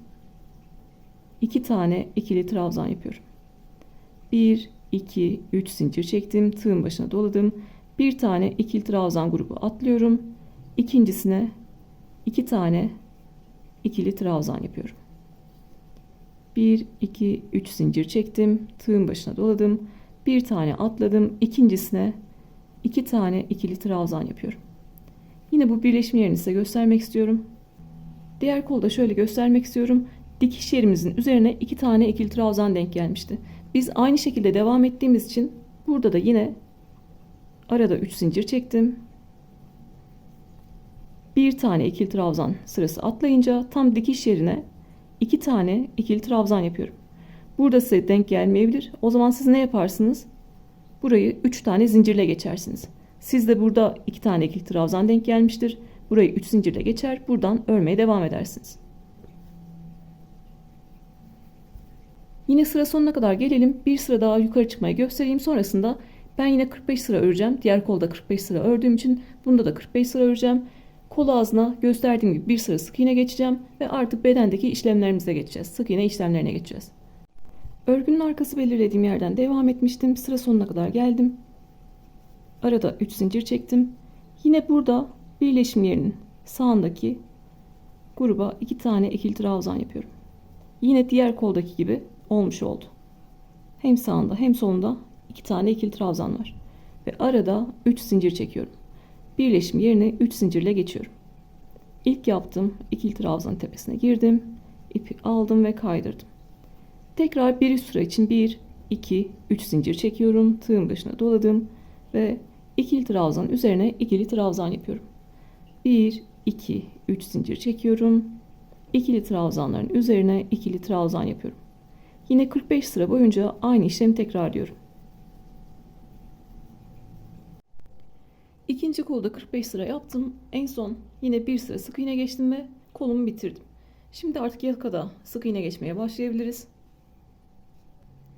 2 tane ikili trabzan yapıyorum. 1, 2, 3 zincir çektim. Tığın başına doladım. Bir tane ikili trabzan grubu atlıyorum. İkincisine 2 tane ikili trabzan yapıyorum. 1, 2, 3 zincir çektim. Tığın başına doladım. Bir tane atladım. İkincisine 2 tane ikili trabzan yapıyorum. Yine bu birleşim yerini size göstermek istiyorum. Diğer kolda şöyle göstermek istiyorum. Dikiş yerimizin üzerine 2 tane ikili trabzan denk gelmişti. Biz aynı şekilde devam ettiğimiz için burada da yine arada 3 zincir çektim. Bir tane ikili trabzan sırası atlayınca tam dikiş yerine 2 tane ikili trabzan yapıyorum. Burada size denk gelmeyebilir. O zaman siz ne yaparsınız? Burayı 3 tane zincirle geçersiniz. Siz de burada 2 tane ikili trabzan denk gelmiştir. Burayı 3 zincirle geçer. Buradan örmeye devam edersiniz. Yine sıra sonuna kadar gelelim. Bir sıra daha yukarı çıkmayı göstereyim. Sonrasında ben yine 45 sıra öreceğim. Diğer kolda 45 sıra ördüğüm için bunda da 45 sıra öreceğim. Kol ağzına gösterdiğim gibi bir sıra sık iğne geçeceğim ve artık bedendeki işlemlerimize geçeceğiz. Sık iğne işlemlerine geçeceğiz. Örgünün arkası belirlediğim yerden devam etmiştim. Sıra sonuna kadar geldim. Arada 3 zincir çektim. Yine burada birleşim yerinin sağındaki gruba 2 tane ikili trabzan yapıyorum. Yine diğer koldaki gibi olmuş oldu. Hem sağında hem solunda 2 tane ikili trabzan var. Ve arada 3 zincir çekiyorum. Birleşim yerine 3 zincirle geçiyorum. İlk yaptığım ikili trabzanın tepesine girdim. İpi aldım ve kaydırdım. Tekrar bir üst sıra için 1, 2, 3 zincir çekiyorum. Tığın başına doladım ve ikili trabzanın üzerine ikili trabzan yapıyorum. 1, 2, 3 zincir çekiyorum. İkili trabzanların üzerine ikili trabzan yapıyorum. Yine 45 sıra boyunca aynı işlemi tekrarlıyorum. İkinci kolda 45 sıra yaptım. En son yine bir sıra sık iğne geçtim ve kolumu bitirdim. Şimdi artık yakada sık iğne geçmeye başlayabiliriz.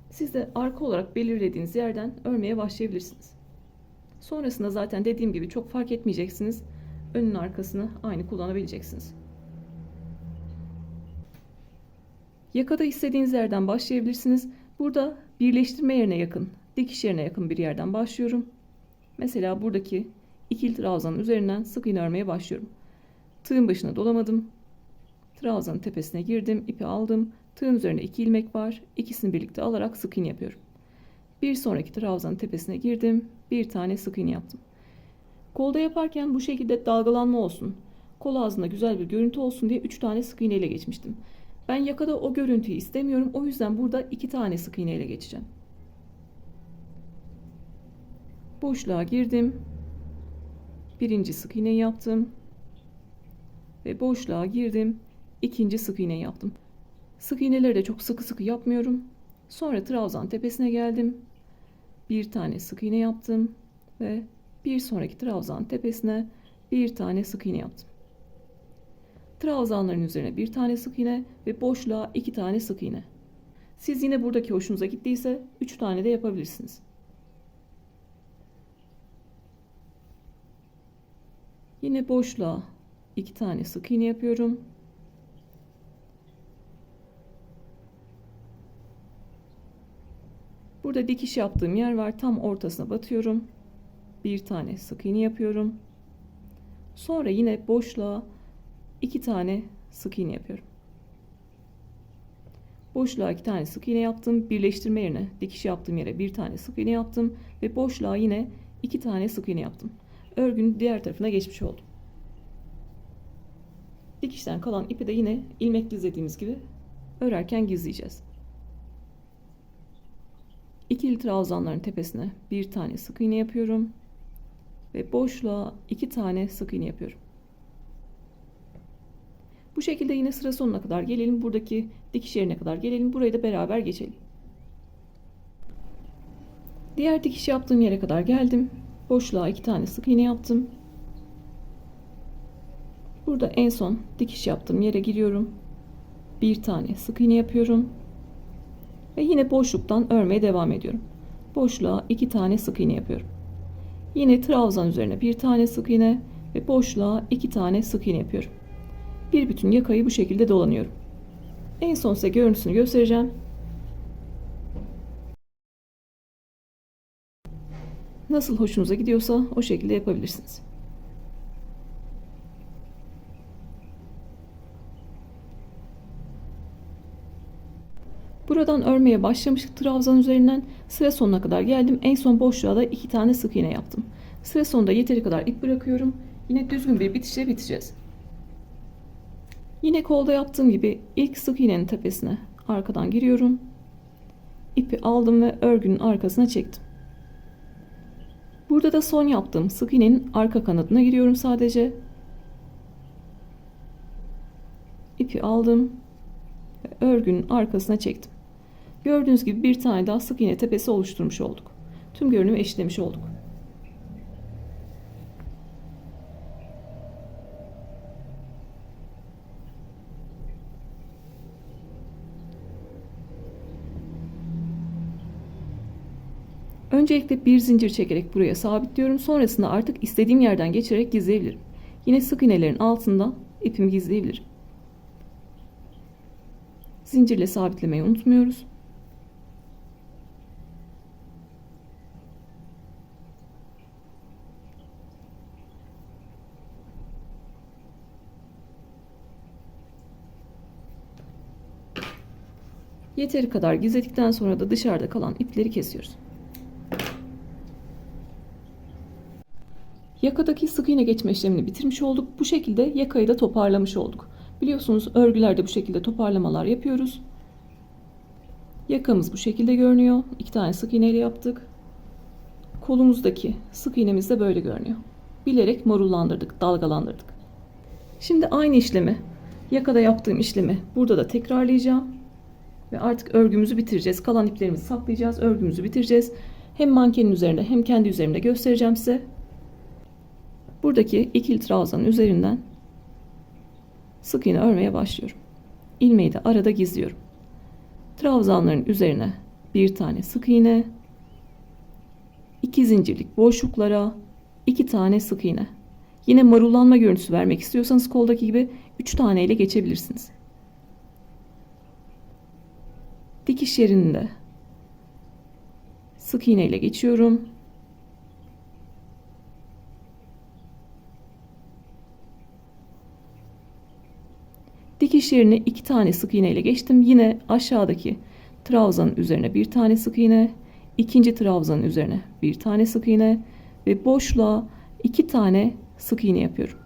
Siz de arka olarak belirlediğiniz yerden örmeye başlayabilirsiniz. Sonrasında zaten dediğim gibi çok fark etmeyeceksiniz. Önün arkasını aynı kullanabileceksiniz. Yakada istediğiniz yerden başlayabilirsiniz. Burada birleştirme yerine yakın, dikiş yerine yakın bir yerden başlıyorum. Mesela buradaki ikili trabzanın üzerinden sık iğne örmeye başlıyorum. Tığın başına dolamadım. Trabzanın tepesine girdim, ipi aldım. Tığın üzerinde 2 ilmek var. İkisini birlikte alarak sık iğne yapıyorum. Bir sonraki trabzanın tepesine girdim. Bir tane sık iğne yaptım. Kolda yaparken bu şekilde dalgalanma olsun, kol ağzında güzel bir görüntü olsun diye 3 tane sık iğne ile geçmiştim. Ben yakada o görüntüyü istemiyorum. O yüzden burada 2 tane sık iğne ile geçeceğim. Boşluğa girdim. Birinci sık iğne yaptım. Ve boşluğa girdim. İkinci sık iğne yaptım. Sık iğneleri de çok sıkı yapmıyorum. Sonra trabzan tepesine geldim. Bir tane sık iğne yaptım. Ve Bir sonraki trabzan tepesine bir tane sık iğne yaptım. Trabzanların üzerine bir tane sık iğne ve boşluğa 2 tane sık iğne. Siz yine buradaki hoşunuza gittiyse 3 tane de yapabilirsiniz. Yine boşluğa 2 tane sık iğne yapıyorum. Burada dikiş yaptığım yer var. Tam ortasına batıyorum. Bir tane sık iğne yapıyorum. Sonra yine boşluğa 2 tane sık iğne yapıyorum. Boşluğa 2 tane sık iğne yaptım. Birleştirme yerine dikiş yaptığım yere bir tane sık iğne yaptım ve boşluğa yine 2 tane sık iğne yaptım. Örgünün diğer tarafına geçmiş oldum. Dikişten kalan ipi de yine ilmek gizlediğimiz gibi örerken gizleyeceğiz. İkili trabzanların tepesine bir tane sık iğne yapıyorum ve boşluğa 2 tane sık iğne yapıyorum. Bu şekilde yine sıra sonuna kadar gelelim. Buradaki dikiş yerine kadar gelelim. Burayı da beraber geçelim. Diğer dikiş yaptığım yere kadar geldim. Boşluğa 2 tane sık iğne yaptım. Burada en son dikiş yaptığım yere giriyorum. Bir tane sık iğne yapıyorum. Ve yine boşluktan örmeye devam ediyorum. Boşluğa 2 tane sık iğne yapıyorum. Yine trabzan üzerine bir tane sık iğne ve boşluğa 2 tane sık iğne yapıyorum. Bir bütün yakayı bu şekilde dolanıyorum. En son size görüntüsünü göstereceğim. Nasıl hoşunuza gidiyorsa o şekilde yapabilirsiniz. Buradan örmeye başlamıştık trabzan üzerinden. Sıra sonuna kadar geldim. En son boşluğa da 2 tane sık iğne yaptım. Sıra sonunda yeteri kadar ip bırakıyorum. Yine düzgün bir bitişle biteceğiz. Yine kolda yaptığım gibi ilk sık iğnenin tepesine arkadan giriyorum. İpi aldım ve örgünün arkasına çektim. Burada da son yaptığım sık iğnenin arka kanadına giriyorum sadece. İpi aldım ve örgünün arkasına çektim. Gördüğünüz gibi bir tane daha sık iğne tepesi oluşturmuş olduk. Tüm görünümü eşitlemiş olduk. Öncelikle bir zincir çekerek buraya sabitliyorum. Sonrasında artık istediğim yerden geçerek gizleyebilirim. Yine sık iğnelerin altından ipimi gizleyebilirim. Zincirle sabitlemeyi unutmuyoruz. Yeteri kadar gizledikten sonra da dışarıda kalan ipleri kesiyoruz. Yakadaki sık iğne geçme işlemini bitirmiş olduk. Bu şekilde yakayı da toparlamış olduk. Biliyorsunuz örgülerde bu şekilde toparlamalar yapıyoruz. Yakamız bu şekilde görünüyor. 2 tane sık iğne ile yaptık. Kolumuzdaki sık iğnemiz de böyle görünüyor. Bilerek marullandırdık, dalgalandırdık. Şimdi aynı işlemi, yakada yaptığım işlemi burada da tekrarlayacağım. Ve artık örgümüzü bitireceğiz. Kalan iplerimizi saklayacağız. Örgümüzü bitireceğiz. Hem mankenin üzerinde hem kendi üzerimde göstereceğim size. Buradaki ikili trabzanın üzerinden sık iğne örmeye başlıyorum. İlmeği de arada gizliyorum. Trabzanların üzerine bir tane sık iğne, 2 zincirlik boşluklara 2 tane sık iğne. Yine marullanma görüntüsü vermek istiyorsanız koldaki gibi 3 tane ile geçebilirsiniz. Dikiş yerinde sık iğne ile geçiyorum. Dikiş yerine 2 tane sık iğne ile geçtim. Yine aşağıdaki trabzanın üzerine bir tane sık iğne, ikinci trabzanın üzerine bir tane sık iğne ve boşluğa 2 tane sık iğne yapıyorum.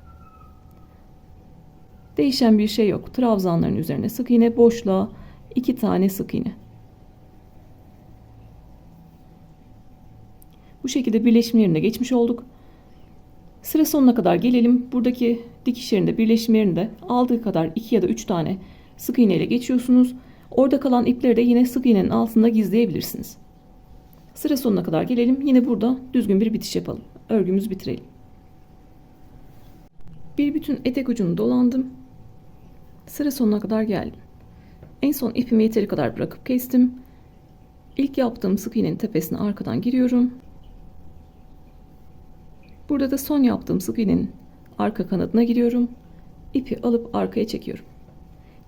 Değişen bir şey yok. Trabzanların üzerine sık iğne, boşluğa 2 tane sık iğne. Bu şekilde birleşim yerine geçmiş olduk. Sıra sonuna kadar gelelim. Buradaki dikiş yerinde, birleşim yerinde aldığı kadar 2 ya da 3 tane sık iğne ile geçiyorsunuz. Orada kalan ipleri de yine sık iğnenin altında gizleyebilirsiniz. Sıra sonuna kadar gelelim. Yine burada düzgün bir bitiş yapalım. örgümüzü bitirelim. Bir bütün etek ucunu dolandım. Sıra sonuna kadar geldim. En son ipimi yeteri kadar bırakıp kestim. İlk yaptığım sık iğnenin tepesine arkadan giriyorum. Burada da son yaptığım sık iğnenin arka kanadına giriyorum. İpi alıp arkaya çekiyorum.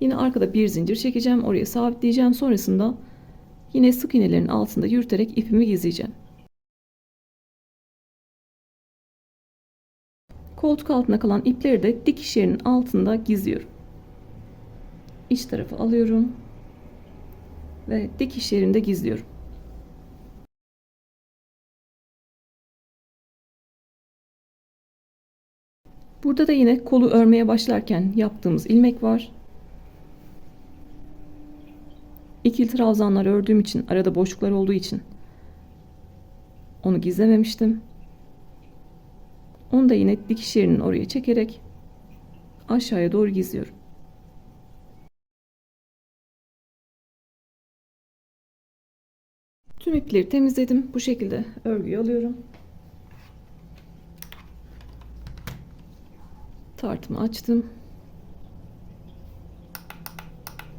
Yine arkada bir zincir çekeceğim. Oraya sabitleyeceğim. Sonrasında yine sık iğnelerin altında yürüterek ipimi gizleyeceğim. Koltuk altına kalan ipleri de dikiş yerinin altında gizliyorum. İç tarafı alıyorum ve dikiş yerinde gizliyorum. Burada da yine kolu örmeye başlarken yaptığımız ilmek var. İkili trabzanlar ördüğüm için, arada boşluklar olduğu için onu gizlememiştim. Onu da yine dikiş yerinin oraya çekerek aşağıya doğru gizliyorum. Tüm ipleri temizledim. Bu şekilde örgüyü alıyorum. Tartımı açtım.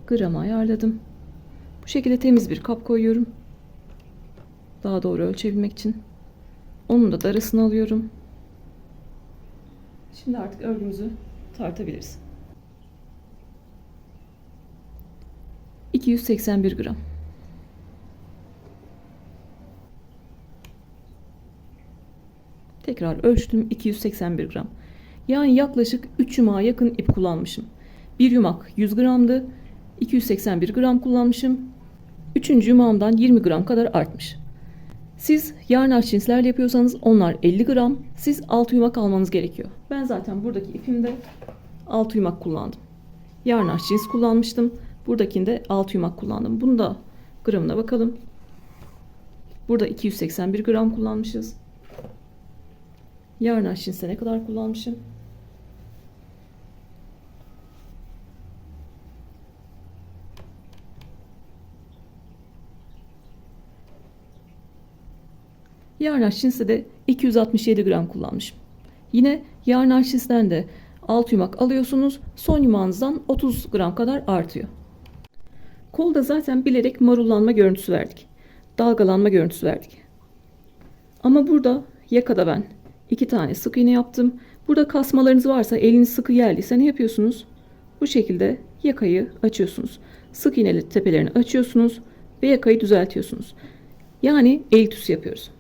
Gramı ayarladım. Bu şekilde temiz bir kap koyuyorum. Daha doğru ölçebilmek için. Onun da darasını alıyorum. Şimdi artık örgümüzü tartabiliriz. 281 gram. Tekrar ölçtüm, 281 gram. Yani yaklaşık 3 yumağa yakın ip kullanmışım. Bir yumak 100 gramdı. 281 gram kullanmışım. 3. yumağımdan 20 gram kadar artmış. Siz yarn arçinslerle yapıyorsanız onlar 50 gram. Siz 6 yumak almanız gerekiyor. Ben zaten buradaki ipimde 6 yumak kullandım. Yarn arçins kullanmıştım. Buradakinde 6 yumak kullandım. Bunu da gramına bakalım. Burada 281 gram kullanmışız. Yarn arçinse ne kadar kullanmışım? Yarn arçinse de 267 gram kullanmışım. Yine yarn arçinsten de 6 yumak alıyorsunuz. Son yumağınızdan 30 gram kadar artıyor. Kolda zaten bilerek marullanma görüntüsü verdik. Dalgalanma görüntüsü verdik. Ama burada yakada ben 2 tane sık iğne yaptım. Burada kasmalarınız varsa, eliniz sıkı geldiyse ne yapıyorsunuz? Bu şekilde yakayı açıyorsunuz. Sık iğneli tepelerini açıyorsunuz ve yakayı düzeltiyorsunuz. Yani el ütüsü yapıyoruz.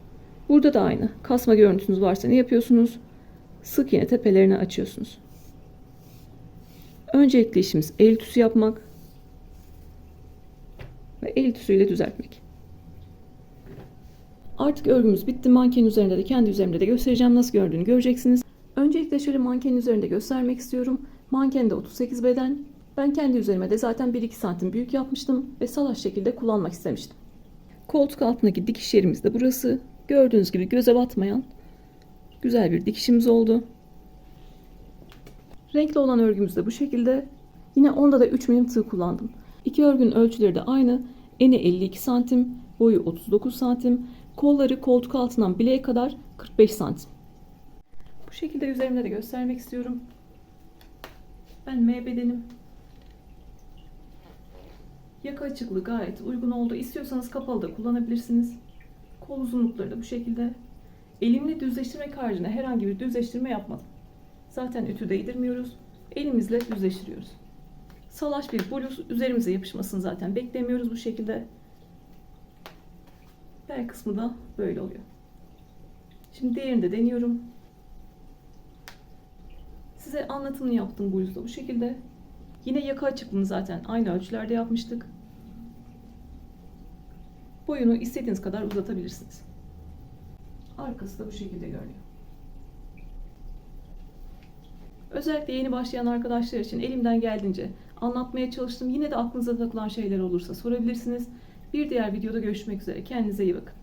Burada da aynı. Kasma görüntünüz varsa ne yapıyorsunuz? Sık iğne tepelerini açıyorsunuz. Öncelikli işimiz el ütüsü yapmak ve el ütüsüyle düzeltmek. Artık örgümüz bitti. Manken üzerinde de kendi üzerimde de göstereceğim. Nasıl gördüğünü göreceksiniz. Öncelikle şöyle mankenin üzerinde göstermek istiyorum. Mankende 38 beden. Ben kendi üzerime de zaten 1-2 santim büyük yapmıştım ve salaş şekilde kullanmak istemiştim. Koltuk altındaki dikiş yerimiz de burası. Gördüğünüz gibi göze batmayan güzel bir dikişimiz oldu. Renkli olan örgümüz de bu şekilde. Yine onda da 3 milim tığ kullandım. İki örgünün ölçüleri de aynı. Eni 52 santim, boyu 39 santim. Kolları koltuk altından bileğe kadar 45 santim. Bu şekilde üzerimde de göstermek istiyorum. Ben M bedenim. Yaka açıklığı gayet uygun oldu. İstiyorsanız kapalı da kullanabilirsiniz. Kol uzunlukları da bu şekilde. Elimle düzleştirmek haricinde herhangi bir düzleştirme yapmadım. Zaten ütü değdirmiyoruz. Elimizle düzleştiriyoruz. Salaş bir bluz, üzerimize yapışmasını zaten beklemiyoruz bu şekilde. Bel kısmı da böyle oluyor. Şimdi diğerini de deniyorum. Size anlatımını yaptığım bluz da bu şekilde. Yine yaka açıklığını zaten aynı ölçülerde yapmıştık. Boyunu istediğiniz kadar uzatabilirsiniz. Arkası da bu şekilde görünüyor. Özellikle yeni başlayan arkadaşlar için elimden geldiğince anlatmaya çalıştım. Yine de aklınıza takılan şeyler olursa sorabilirsiniz. Bir diğer videoda görüşmek üzere. Kendinize iyi bakın.